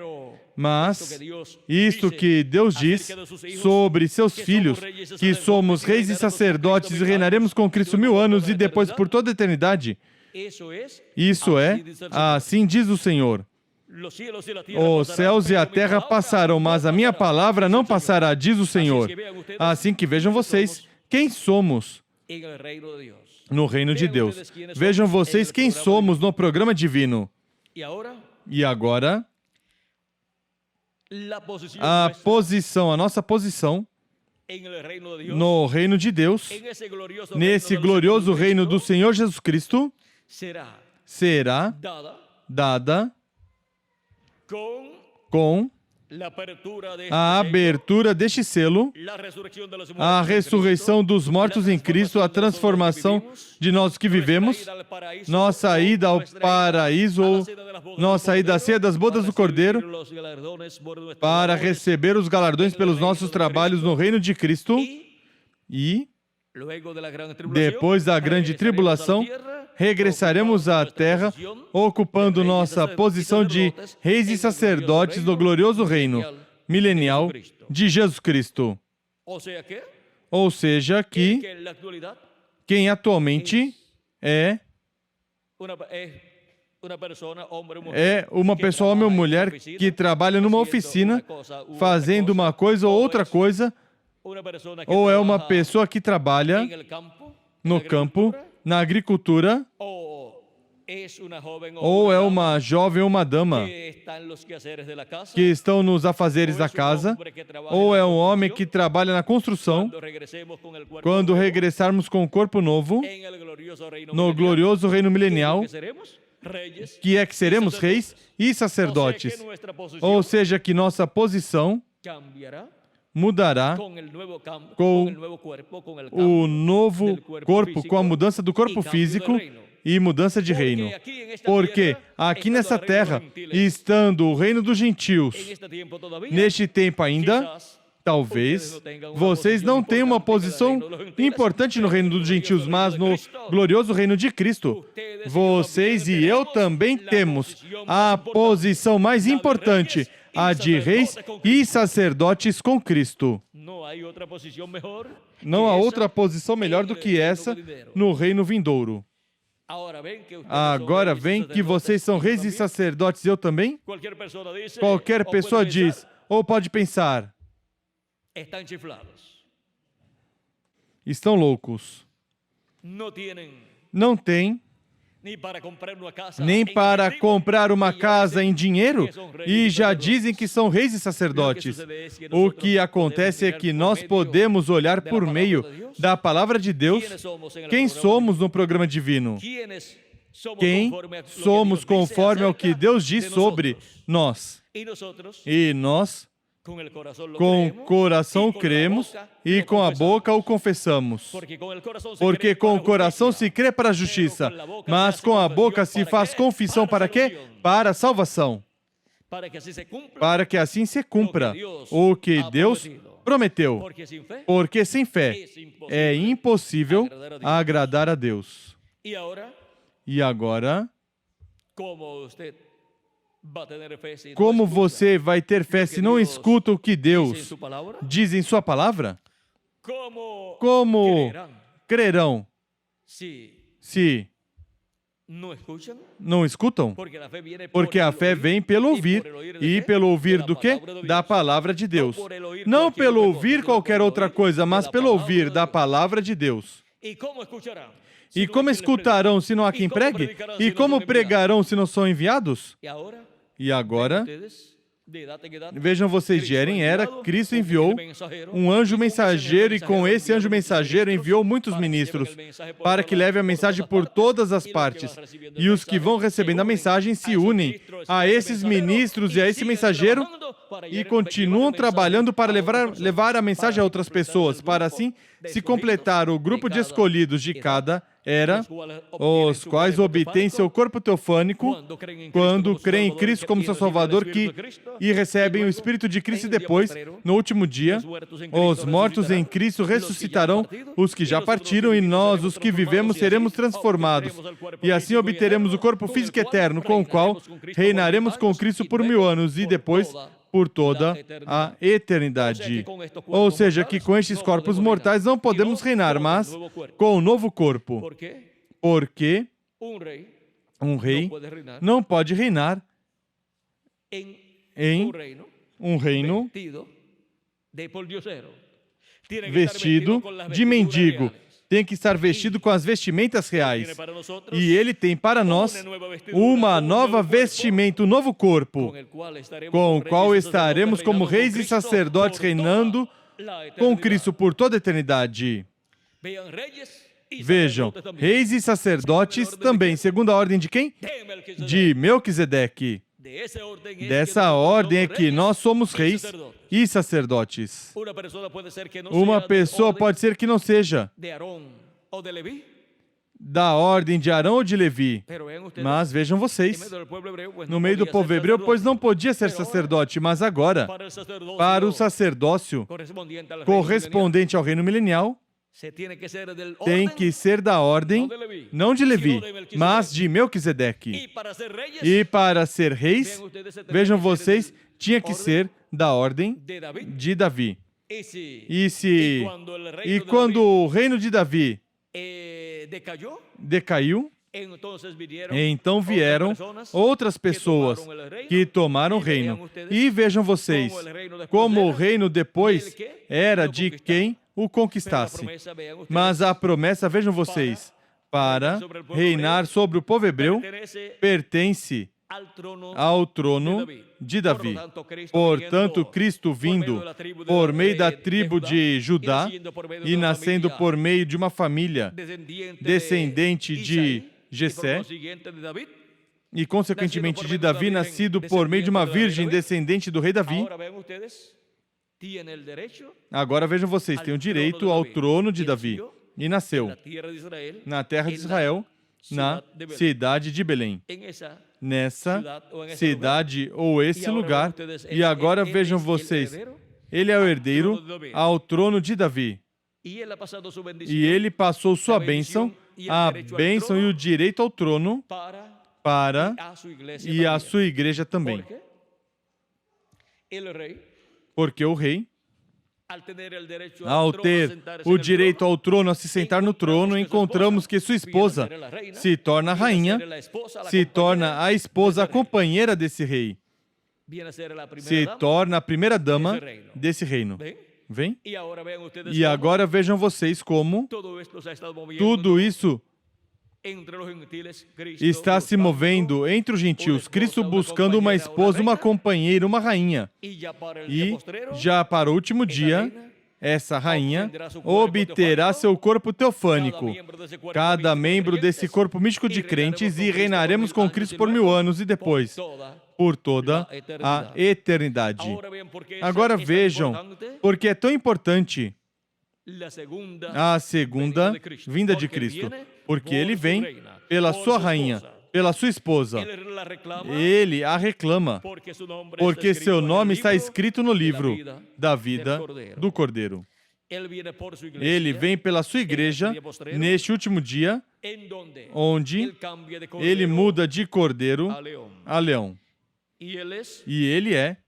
Mas isto que Deus diz sobre seus filhos, que somos reis e sacerdotes e reinaremos com Cristo 1000 anos e depois por toda a eternidade, isso é, assim diz o Senhor. Os céus e a terra passarão, mas a minha palavra não passará, diz o Senhor. Assim que vejam vocês quem somos no reino de Deus. Vejam vocês quem somos no programa divino. E agora, a nossa posição no reino de Deus, nesse glorioso reino do Senhor Jesus Cristo, será dada com a abertura deste selo, a ressurreição dos mortos em Cristo, a transformação de nós que vivemos, nossa saída ao paraíso, nossa saída à ceia das bodas do Cordeiro, para receber os galardões pelos nossos trabalhos no reino de Cristo, e depois da grande tribulação, regressaremos à terra, ocupando nossa posição de reis e sacerdotes no glorioso reino milenial de Jesus Cristo. Ou seja, que quem atualmente é uma pessoa, homem ou mulher, que trabalha numa oficina, fazendo uma coisa ou outra coisa, ou é uma pessoa que trabalha no campo, na agricultura, ou é uma jovem ou uma dama que estão nos afazeres da casa, ou é um homem que trabalha na construção. Quando regressarmos com o corpo novo, no glorioso reino milenial, que é que seremos reis e sacerdotes. Ou seja, que nossa posição mudará com o novo corpo, com a mudança do corpo físico, e mudança de reino. Porque aqui nessa terra, estando o reino dos gentios, neste tempo ainda, talvez vocês não tenham uma posição importante no reino dos gentios, mas no glorioso reino de Cristo, vocês e eu também temos a posição mais importante, a de reis e sacerdotes com Cristo. Não há outra posição melhor do que essa no reino vindouro. Agora vem que vocês são reis e sacerdotes, eu também? Qualquer pessoa diz, ou pode pensar, estão loucos. Não tem nem para comprar uma casa em dinheiro e já dizem que são reis e sacerdotes. O que acontece é que nós podemos olhar por meio da palavra de Deus quem somos no programa divino. Quem somos conforme ao que Deus diz sobre nós. E nós, com o coração cremos e com a boca o confessamos. Porque com o coração se crê para a justiça, mas com a boca se faz confissão para quê? Para a salvação. Para que assim se cumpra o que Deus prometeu. Porque sem fé é impossível agradar a Deus. E agora, como você vai ter fé se não escuta o que Deus diz em sua palavra? Como crerão se não escutam? Porque a fé vem pelo ouvir. E pelo ouvir do quê? Da palavra de Deus. Não pelo ouvir qualquer outra coisa, mas pelo ouvir da palavra de Deus. E como escutarão se não há quem pregue? E como pregarão se não são enviados? E agora, vejam vocês, de era em era, Cristo enviou um anjo mensageiro e com esse anjo mensageiro enviou muitos ministros para que leve a mensagem por todas as partes. E os que vão recebendo a mensagem se unem a esses ministros e a esse mensageiro e continuam trabalhando para levar a mensagem a outras pessoas, para assim se completar o grupo de escolhidos de cada era, os quais obtêm seu corpo teofânico quando creem em Cristo como seu Salvador e recebem o Espírito de Cristo e depois, no último dia, os mortos em Cristo ressuscitarão, os que já partiram e nós, os que vivemos, seremos transformados. E assim obteremos o corpo físico eterno com o qual reinaremos com Cristo por 1000 anos e depois por toda a eternidade. Ou seja, que com estes corpos mortais não podemos reinar, mas com o novo corpo. Porque um rei não pode reinar em um reino vestido de mendigo. Tem que estar vestido com as vestimentas reais. E Ele tem para nós uma nova vestimenta, um novo corpo, com o qual estaremos como reis e sacerdotes reinando com Cristo por toda a eternidade. Vejam, reis e sacerdotes também, segundo a ordem de quem? De Melquisedeque. Dessa ordem é que nós somos reis e sacerdotes. Uma pessoa pode ser que não seja da ordem de Arão ou de Levi. Mas vejam vocês, no meio do povo hebreu, pois não podia ser sacerdote, mas agora, para o sacerdócio correspondente ao reino milenial, tem que ser da ordem, não de Levi, mas de Melquisedeque. E para ser reis, vejam vocês, tinha que ser da ordem de Davi. E quando o reino de Davi decaiu, então vieram outras pessoas que tomaram o reino. E vejam vocês, como o reino depois era de quem o conquistasse. Mas a promessa, vejam vocês, para reinar sobre o povo hebreu, pertence ao trono de Davi. Portanto, Cristo vindo por meio da tribo de Judá e nascendo por meio de uma família descendente de Jessé, e consequentemente de Davi, nascido por meio de uma virgem descendente do rei Davi. Agora vejam vocês, tem o direito ao trono de Davi. E nasceu na terra de Israel, na cidade de Belém, nessa cidade ou esse lugar. E agora vejam vocês, ele é o herdeiro ao trono de Davi. E ele passou sua bênção, a bênção e o direito ao trono para e a sua igreja também. Porque o rei, ao ter o direito ao trono, a se sentar no trono, encontramos que sua esposa se torna a rainha, se torna a esposa, a companheira desse rei, se torna a primeira dama desse reino. Vem? E agora vejam vocês como tudo isso está se movendo entre os gentios, Cristo buscando uma esposa, uma companheira, uma rainha. E já para o último dia, essa rainha obterá seu corpo teofânico, cada membro desse corpo místico de crentes, e reinaremos com Cristo por 1000 anos e depois, por toda a eternidade. Agora vejam, porque é tão importante a segunda vinda de Cristo, porque ele vem pela sua rainha, pela sua esposa. Ele a reclama, porque seu nome está escrito no livro da vida do Cordeiro. Ele vem pela sua igreja neste último dia, onde ele muda de cordeiro a leão. E ele é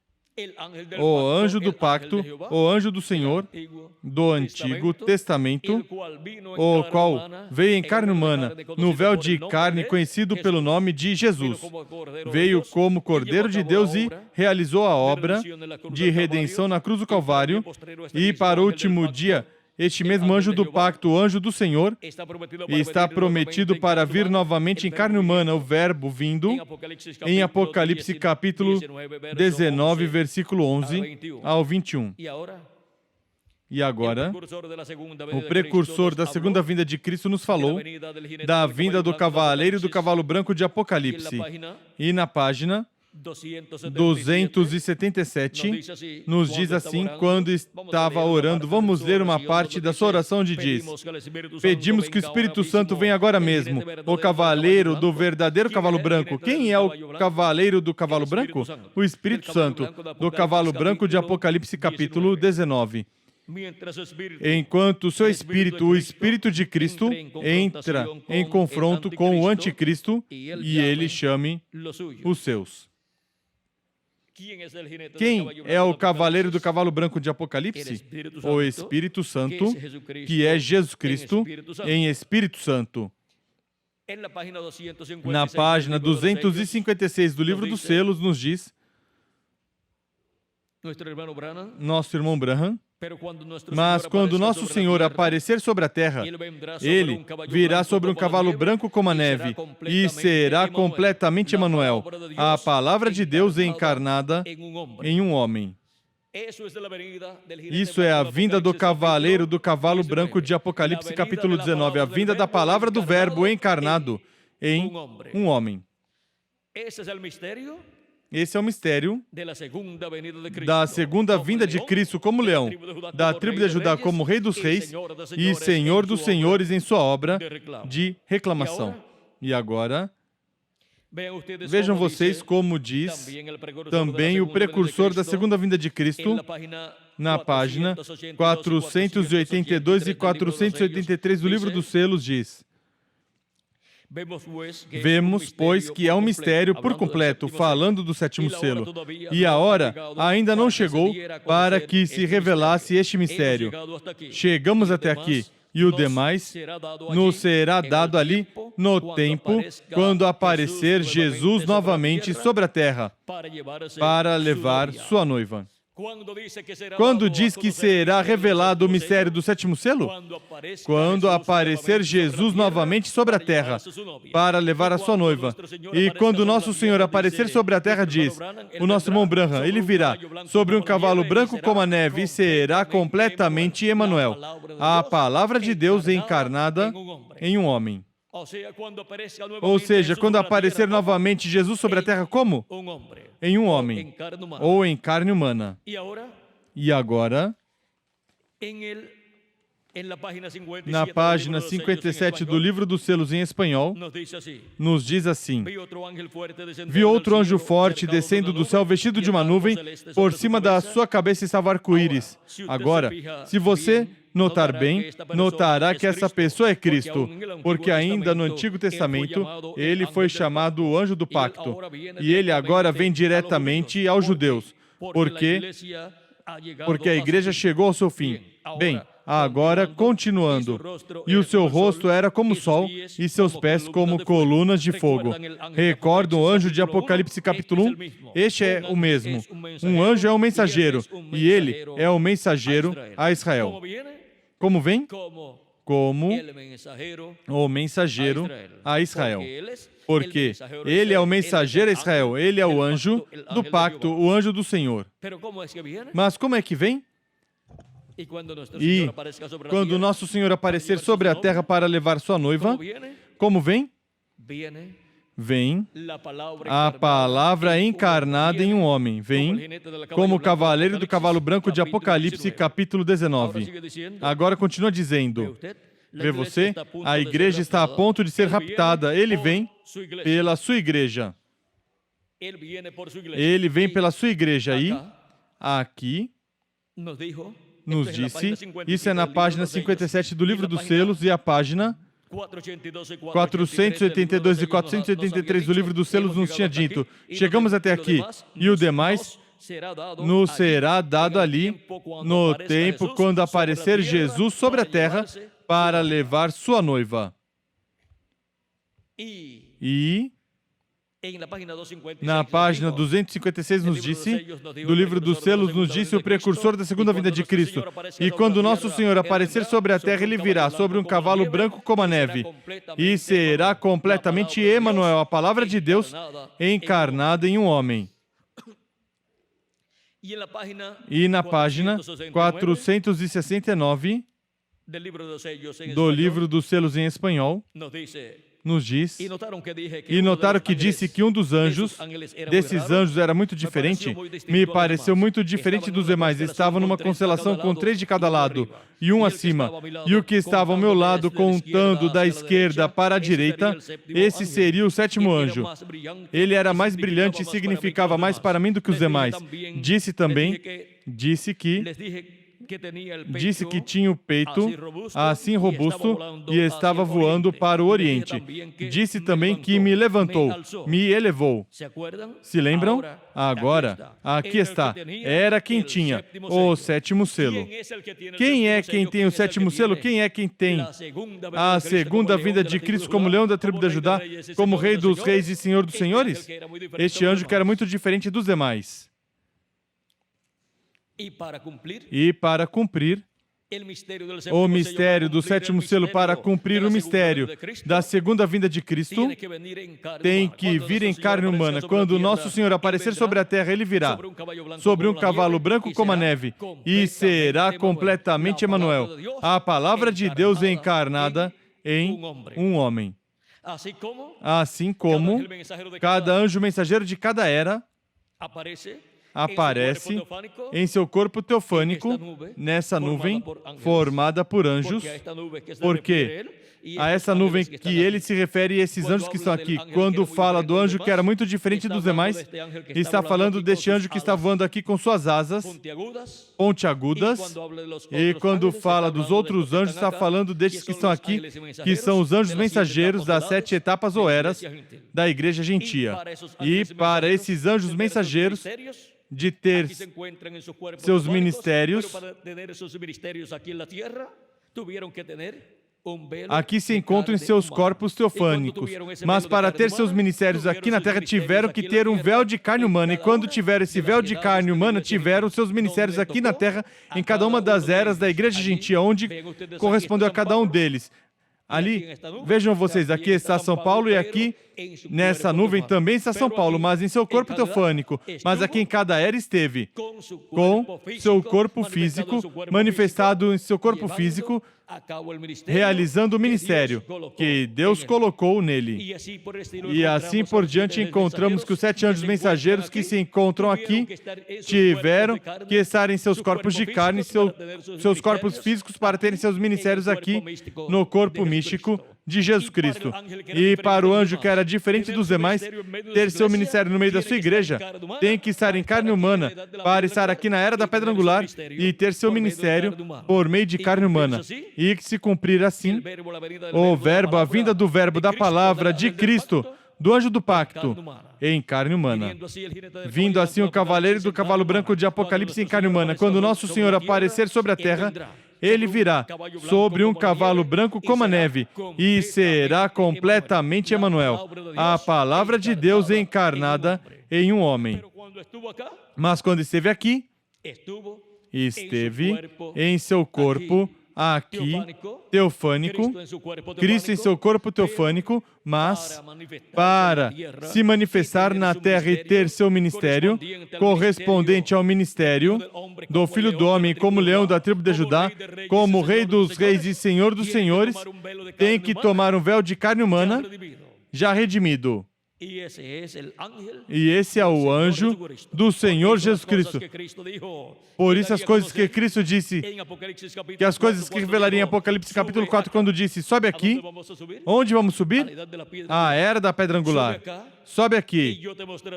o anjo do pacto, o anjo do Senhor do Antigo Testamento, o qual veio em carne humana, no véu de carne conhecido pelo nome de Jesus. Veio como Cordeiro de Deus e realizou a obra de redenção na cruz do Calvário. E para o último dia, este mesmo anjo do pacto, o anjo do Senhor, está prometido para vir novamente em carne humana, o Verbo vindo, em Apocalipse capítulo 19, versículo 11 ao 21. E agora, o precursor da segunda vinda de Cristo nos falou da vinda do cavaleiro e do cavalo branco de Apocalipse. E na página 277 nos diz assim, quando estava orando, vamos ler uma parte da sua oração onde diz: pedimos que o Espírito Santo venha agora mesmo, o cavaleiro do verdadeiro cavalo branco. Quem é o cavaleiro do cavalo branco? O Espírito Santo, do cavalo branco de Apocalipse capítulo 19. Enquanto o seu espírito, o Espírito de Cristo, entra em confronto com o anticristo e ele chame os seus. Quem é o cavaleiro do cavalo branco de Apocalipse? O Espírito Santo, que é Jesus Cristo em Espírito Santo. Na página 256 do livro dos selos nos diz, nosso irmão Branham, mas quando nosso Senhor aparecer sobre a terra, ele virá sobre um cavalo branco como a neve e será completamente Emanuel, a palavra de Deus encarnada em um homem. Isso é a vinda do cavaleiro do cavalo branco de Apocalipse capítulo 19, a vinda da palavra do Verbo encarnado em um homem. Esse é o mistério da segunda vinda de Cristo como leão, da tribo de Judá como rei dos reis e senhor dos senhores em sua obra de reclamação. E agora, vejam vocês como diz também o precursor da segunda vinda de Cristo, na página 482 e 483 do livro dos selos diz: vemos, pois, que é um mistério por completo, falando do sétimo selo. E a hora ainda não chegou para que se revelasse este mistério. Chegamos até aqui, e o demais nos será dado ali no tempo, quando aparecer Jesus novamente sobre a terra, para levar sua noiva. Quando diz que será revelado o mistério do sétimo selo? Quando aparecer Jesus novamente sobre a terra, para levar a sua noiva. E quando nosso Senhor aparecer sobre a terra, diz, o nosso irmão Branham, ele virá sobre um cavalo branco como a neve e será completamente Emanuel, a palavra de Deus encarnada em um homem. Ou seja, quando aparecer novamente Jesus sobre a terra, como? Em um homem, ou em carne humana. E agora, Na página 57 do Livro dos Selos em espanhol, nos diz assim: Vi outro anjo forte descendo do céu vestido de uma nuvem, por cima da sua cabeça estava arco-íris. Agora, se você notar bem, notará que essa pessoa é Cristo, porque ainda no Antigo Testamento ele foi chamado o anjo do pacto, e ele agora vem diretamente aos judeus, porque a igreja chegou ao seu fim. Bem, agora, continuando, e o seu rosto era como o sol, e seus pés como colunas de fogo. Recordam o anjo de Apocalipse capítulo 1? Este é o mesmo. Um anjo é um mensageiro, e ele é o mensageiro a Israel. Como vem? Como o mensageiro a Israel. Porque ele é o mensageiro a Israel, ele é o anjo do pacto, o anjo do Senhor. Mas como é que vem? E quando nosso Senhor aparecer sobre a terra para levar sua noiva, como vem? Vem a palavra encarnada em um homem. Vem como o cavaleiro do cavalo branco de Apocalipse, capítulo 19. Agora continua dizendo: vê você? A igreja está a ponto de ser raptada. Ele vem pela sua igreja. Ele vem pela sua igreja. E aqui nos disse, isso é na página 57 do Livro dos Selos e a página 482 e 483 do Livro dos Selos nos tinha dito: chegamos até aqui, e o demais nos será dado ali no tempo quando aparecer Jesus sobre a terra para levar sua noiva. E na página 256 nos disse, do Livro dos Selos nos disse o precursor da segunda vinda de Cristo: e quando nosso Senhor aparecer sobre a terra, ele virá sobre um cavalo branco como a neve, e será completamente Emanuel, a palavra de Deus encarnada em um homem. E na página 469 do Livro dos Selos em espanhol, nos diz, e notaram que disse que um dos anjos, desses anjos era muito diferente, me pareceu muito diferente dos demais, estava numa constelação com 3 de cada lado, e um acima, e o que estava ao meu lado, contando da esquerda para a direita, esse seria o 7º anjo. Ele era mais brilhante e significava mais para mim do que os demais. Disse que tinha o peito assim robusto e estava voando para o Oriente. Disse também que me levantou, me elevou. Se lembram? Agora, aqui está. Era quem tinha o 7º selo. Quem é quem tem o 7º selo? Quem é quem tem a segunda vinda de Cristo como leão da tribo de Judá, como rei dos reis e senhor dos senhores? Este anjo que era muito diferente dos demais. E para cumprir o mistério do 7º selo, para cumprir o mistério da segunda vinda de Cristo, tem que vir em carne humana. Quando o nosso Senhor aparecer sobre a terra, ele virá sobre um cavalo branco como a neve e será completamente Emanuel, a palavra de Deus encarnada em um homem. Assim como cada anjo mensageiro de cada era aparece em seu corpo teofânico nessa nuvem formada por anjos, porque a essa nuvem que ele se refere e esses anjos que estão aqui, quando fala do anjo que era muito diferente dos demais, está falando deste anjo que está voando aqui com suas asas pontiagudas, e quando fala dos outros anjos, está falando destes que estão aqui, que são os anjos mensageiros das 7 etapas ou eras da igreja gentia. E para esses anjos mensageiros, de ter seus ministérios, aqui se encontram em seus corpos teofânicos, mas para ter seus ministérios aqui na terra tiveram que ter um véu de carne humana, e quando tiveram esse véu de carne humana, tiveram seus ministérios aqui na terra, em cada uma das eras da igreja gentia, onde correspondeu a cada um deles. Ali, vejam vocês, aqui está São Paulo e aqui, nessa nuvem também está São Paulo, mas em seu corpo teofânico. Mas aqui em cada era esteve com seu corpo físico, manifestado em seu corpo físico, realizando o ministério que Deus colocou nele. E assim por diante encontramos que os 7 anjos mensageiros que se encontram aqui tiveram que estar em seus corpos de carne, seus corpos físicos, para terem seus ministérios aqui no corpo místico de Jesus Cristo. E para o anjo que era diferente dos demais, ter seu ministério no meio da sua igreja, tem que estar em carne humana para estar aqui na era da pedra angular e ter seu ministério por meio de carne humana. E que se cumprir assim, o verbo, a vinda do verbo da palavra de Cristo, do anjo do pacto, em carne humana. Vindo assim o cavaleiro do cavalo branco de Apocalipse em carne humana. Quando nosso Senhor aparecer sobre a terra, ele virá sobre um cavalo branco como a neve e será completamente Emanuel, a palavra de Deus encarnada em um homem. Mas quando esteve aqui, esteve em seu corpo aqui, teofânico, Cristo em seu corpo teofânico, mas para se manifestar na terra e ter seu ministério, correspondente ao ministério do Filho do Homem, como leão da tribo de Judá, como rei dos reis e senhor dos senhores, tem que tomar um véu de carne humana já redimido. E esse é o anjo do Senhor Jesus Cristo. Por isso as coisas que Cristo disse, que as coisas que revelaria em Apocalipse capítulo 4, quando disse, sobe aqui, onde vamos subir? A era da pedra angular. Sobe aqui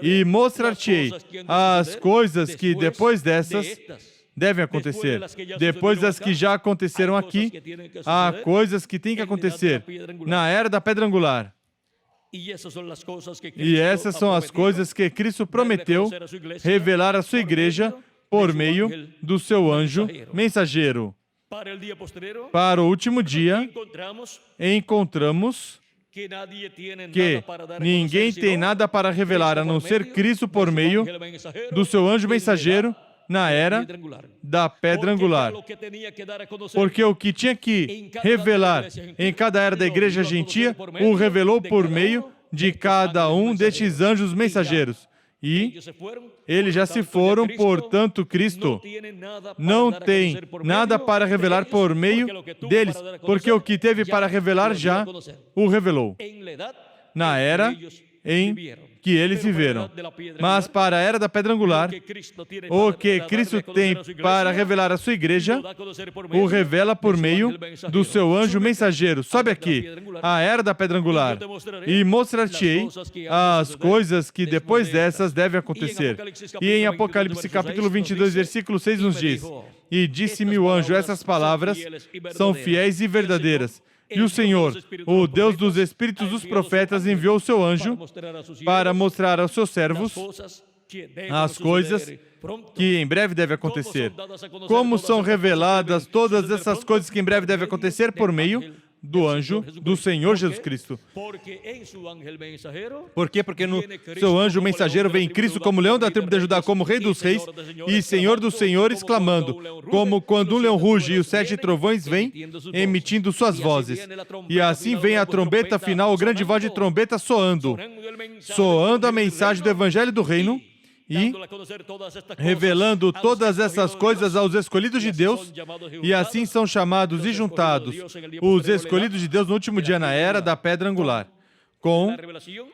e mostrar-te-ei as coisas que depois dessas devem acontecer. Depois das que já aconteceram aqui, há coisas que têm que acontecer na era da pedra angular. E essas são as coisas que Cristo prometeu revelar à sua igreja por meio do seu anjo mensageiro. Para o último dia, encontramos que ninguém tem nada para revelar a não ser Cristo por meio do seu anjo mensageiro na era da pedra angular. Porque o que tinha que revelar em cada era da igreja gentia, o revelou por meio de cada um destes anjos mensageiros. E eles já se foram, portanto, Cristo não tem nada para revelar por meio deles, porque o que teve para revelar já o revelou na era em que eles viveram. Mas para a era da pedra angular, o que Cristo tem para revelar à sua igreja, o revela por meio do seu anjo mensageiro. Sobe aqui, a era da pedra angular, e mostrar-te-ei as coisas que depois dessas devem acontecer. E em Apocalipse capítulo 22, versículo 6 nos diz, e disse-me o anjo, essas palavras são fiéis e verdadeiras. E o Senhor, o Deus dos Espíritos dos profetas, enviou o seu anjo para mostrar aos seus servos as coisas que em breve devem acontecer. Como são reveladas todas essas coisas que em breve devem acontecer? Por meio do anjo do Senhor Jesus Cristo. Por quê? Porque no seu anjo mensageiro vem Cristo como leão da tribo de Judá, como rei dos reis e senhor dos senhores, clamando, como quando um leão ruge e os 7 trovões vêm, emitindo suas vozes. E assim vem a trombeta final, o grande voz de trombeta soando a mensagem do evangelho do reino, e revelando todas essas coisas aos escolhidos de Deus, e assim são chamados e juntados os escolhidos de Deus no último dia na era da pedra angular, com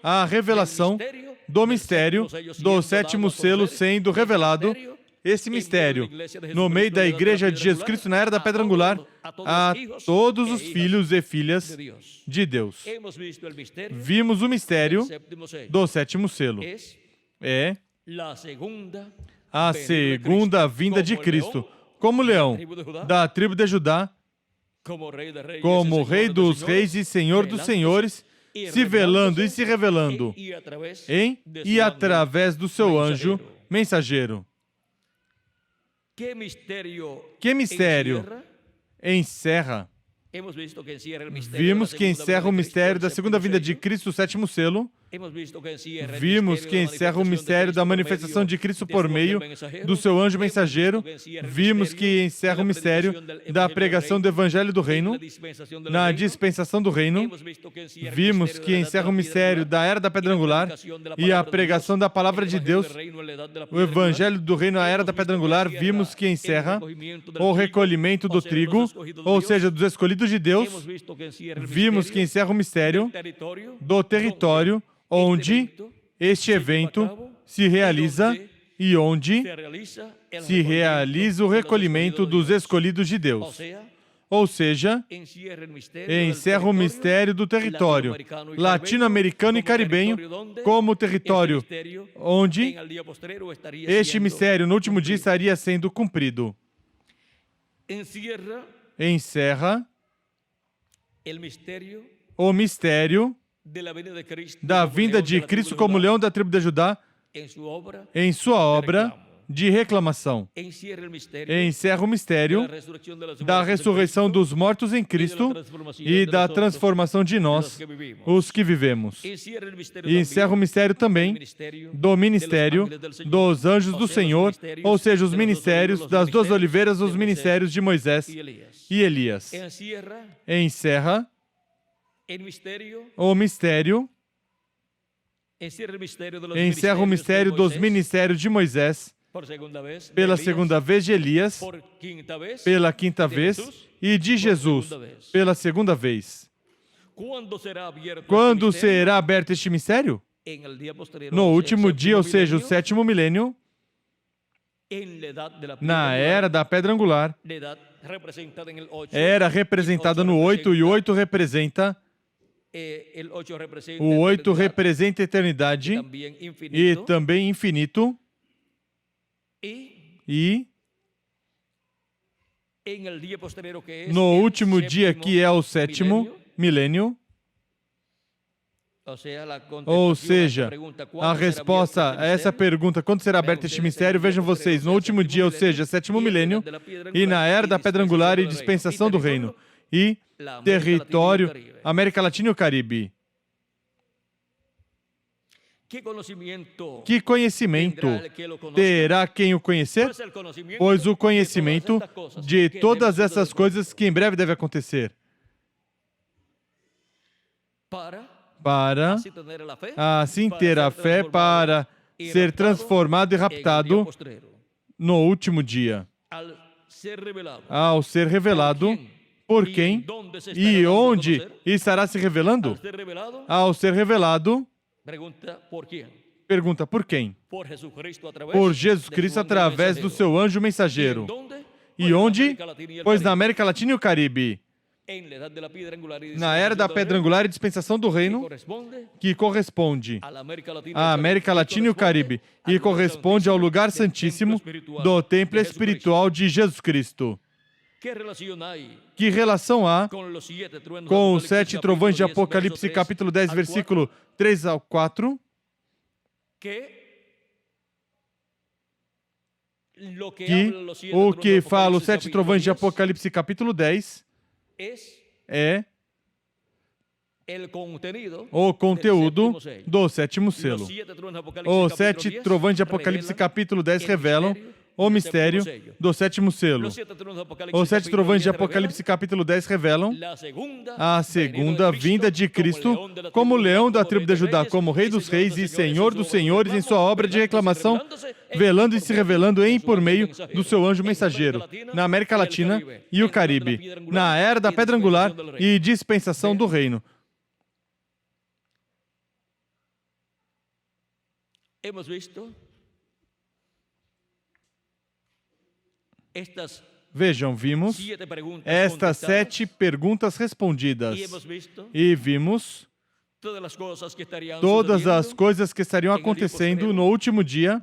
a revelação do mistério do 7º selo sendo revelado. Esse mistério, no meio da igreja de Jesus Cristo na era da pedra angular, a todos os filhos e filhas de Deus. Vimos o mistério do 7º selo. É a segunda vinda de Cristo, como leão da tribo de Judá, como rei dos reis e senhor dos senhores, se velando e se revelando em e através do seu anjo mensageiro. Que mistério encerra? Vimos que encerra o mistério da segunda vinda de Cristo, o 7º selo, Vimos que encerra o mistério da manifestação de Cristo por meio do seu anjo mensageiro. Vimos que encerra o mistério da pregação do Evangelho do Reino, na dispensação do Reino. Vimos que encerra o mistério da Era da Pedra Angular e a pregação da Palavra de Deus. O Evangelho do Reino, a Era da Pedra Angular, vimos que encerra o recolhimento do trigo, ou seja, dos escolhidos de Deus. Vimos que encerra o mistério do território onde este evento se realiza e onde se realiza o recolhimento dos escolhidos de Deus. Ou seja, encerra o mistério do território latino-americano e caribenho como território onde este mistério no último dia estaria sendo cumprido. Encerra o mistério da vinda de Cristo como leão da tribo de Judá em sua obra de reclamação. Encerra o mistério da ressurreição dos mortos em Cristo e da transformação de nós, os que vivemos. E encerra o mistério também do ministério dos anjos do Senhor, ou seja, os ministérios das duas oliveiras, os ministérios de Moisés e Elias. Encerra o mistério, encerra o mistério dos ministérios de Moisés, pela segunda vez de Elias, pela quinta vez, e de Jesus, pela segunda vez. Quando será aberto este mistério? No último dia, ou seja, o sétimo milênio, na Era da Pedra Angular. Era representada no 8, e o 8 representa... O 8 representa a eternidade e também infinito. E no último dia, que é o sétimo milênio, ou seja, a resposta a essa pergunta, quando será aberto este mistério, vejam vocês, no último dia, ou seja, sétimo milênio, e na Era da Pedra Angular e dispensação do Reino, e território, América Latina e o Caribe. Que conhecimento terá quem o conhecer? Pois o conhecimento de todas essas coisas que em breve deve acontecer. Para assim ter a fé para ser transformado e raptado no último dia. Ao ser revelado, por quem e onde estará se revelando? Ao ser revelado, pergunta por quem? Por Jesus Cristo através do seu anjo mensageiro. E onde? Pois na América Latina e o Caribe. Na Era da Pedra Angular e dispensação do Reino, que corresponde à América Latina e o Caribe, e corresponde ao lugar santíssimo do templo espiritual de Jesus Cristo. Que relação há com os 7 trovões de Apocalipse, capítulo 10, versículo 3 ao 4? Que o que fala os 7 trovões de Apocalipse, capítulo 10, é o conteúdo do sétimo selo. Os 7 trovões de Apocalipse, capítulo 10, revelam o mistério do sétimo selo. Os 7 trovões de Apocalipse, capítulo 10, revelam a segunda vinda de Cristo como leão da tribo de Judá, como Rei dos Reis e Senhor dos Senhores em sua obra de reclamação, velando e se revelando em por meio do seu anjo mensageiro, na América Latina e o Caribe, na Era da Pedra Angular e dispensação do Reino. Vejam, vimos estas 7 perguntas respondidas e vimos todas as coisas que estariam acontecendo no último dia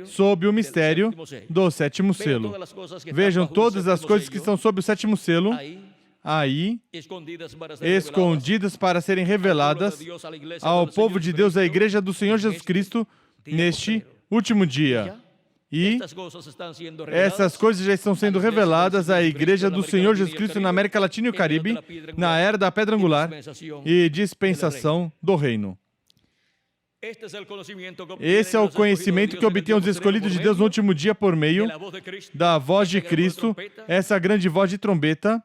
sob o mistério do sétimo selo. Vejam todas as coisas que estão sob o sétimo selo aí, escondidas para serem reveladas ao povo de Deus, à Igreja do Senhor Jesus Cristo, neste último dia. E essas coisas já estão sendo reveladas à Igreja do Senhor Jesus Cristo na América Latina e o Caribe, na Era da Pedra Angular e dispensação do Reino. Esse é o conhecimento que obtêm os escolhidos de Deus no último dia por meio da voz de Cristo, essa grande voz de trombeta,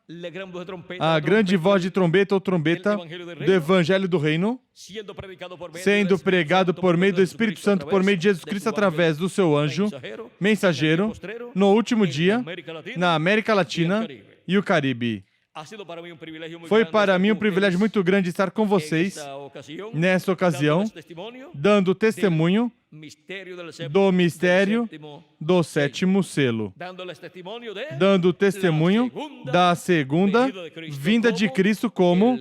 a grande voz de trombeta ou trombeta do Evangelho do Reino, sendo pregado por meio do Espírito Santo, por meio de Jesus Cristo, através do seu anjo mensageiro, no último dia, na América Latina e o Caribe. Foi para mim um privilégio muito grande estar com vocês nessa ocasião, dando testemunho do mistério do sétimo selo, dando testemunho da segunda vinda de Cristo como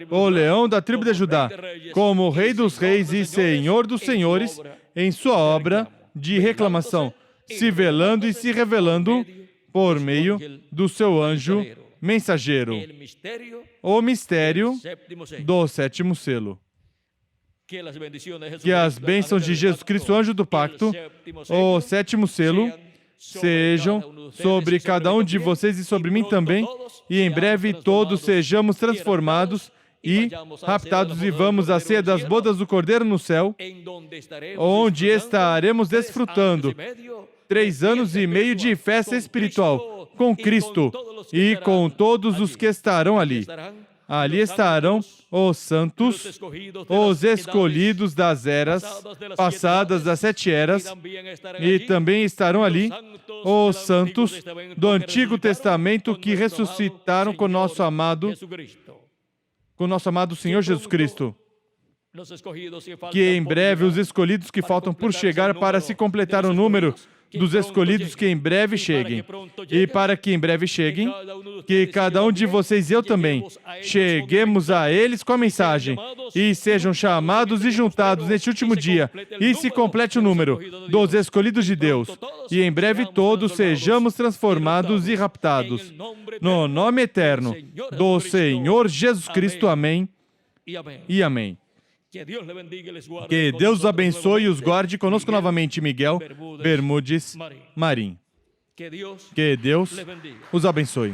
o leão da tribo de Judá, como o Rei dos Reis e Senhor dos Senhores, em sua obra de reclamação, se velando e se revelando por meio do seu anjo mensageiro, o mistério do sétimo selo. Que as bênçãos de Jesus Cristo, anjo do pacto, o sétimo selo, sejam sobre cada um de vocês e sobre mim também, e em breve todos sejamos transformados e raptados e vamos à ceia das bodas do Cordeiro no céu, onde estaremos desfrutando 3 anos e meio de festa espiritual com Cristo e com todos os que estarão ali. Ali estarão os santos, os escolhidos das eras passadas, das 7 eras, e também estarão ali os santos do Antigo Testamento que ressuscitaram com nosso amado Senhor Jesus Cristo. Que em breve os escolhidos que faltam por chegar para se completar o número dos escolhidos que em breve cheguem. E para que em breve cheguem, que cada um de vocês e eu também cheguemos a eles com a mensagem e sejam chamados e juntados neste último dia e se complete o número dos escolhidos de Deus. E em breve todos sejamos transformados e raptados. No nome eterno do Senhor Jesus Cristo. Amém e amém. Que Deus os abençoe e os guarde. Conosco novamente Miguel Bermudes Marim. Que Deus os abençoe.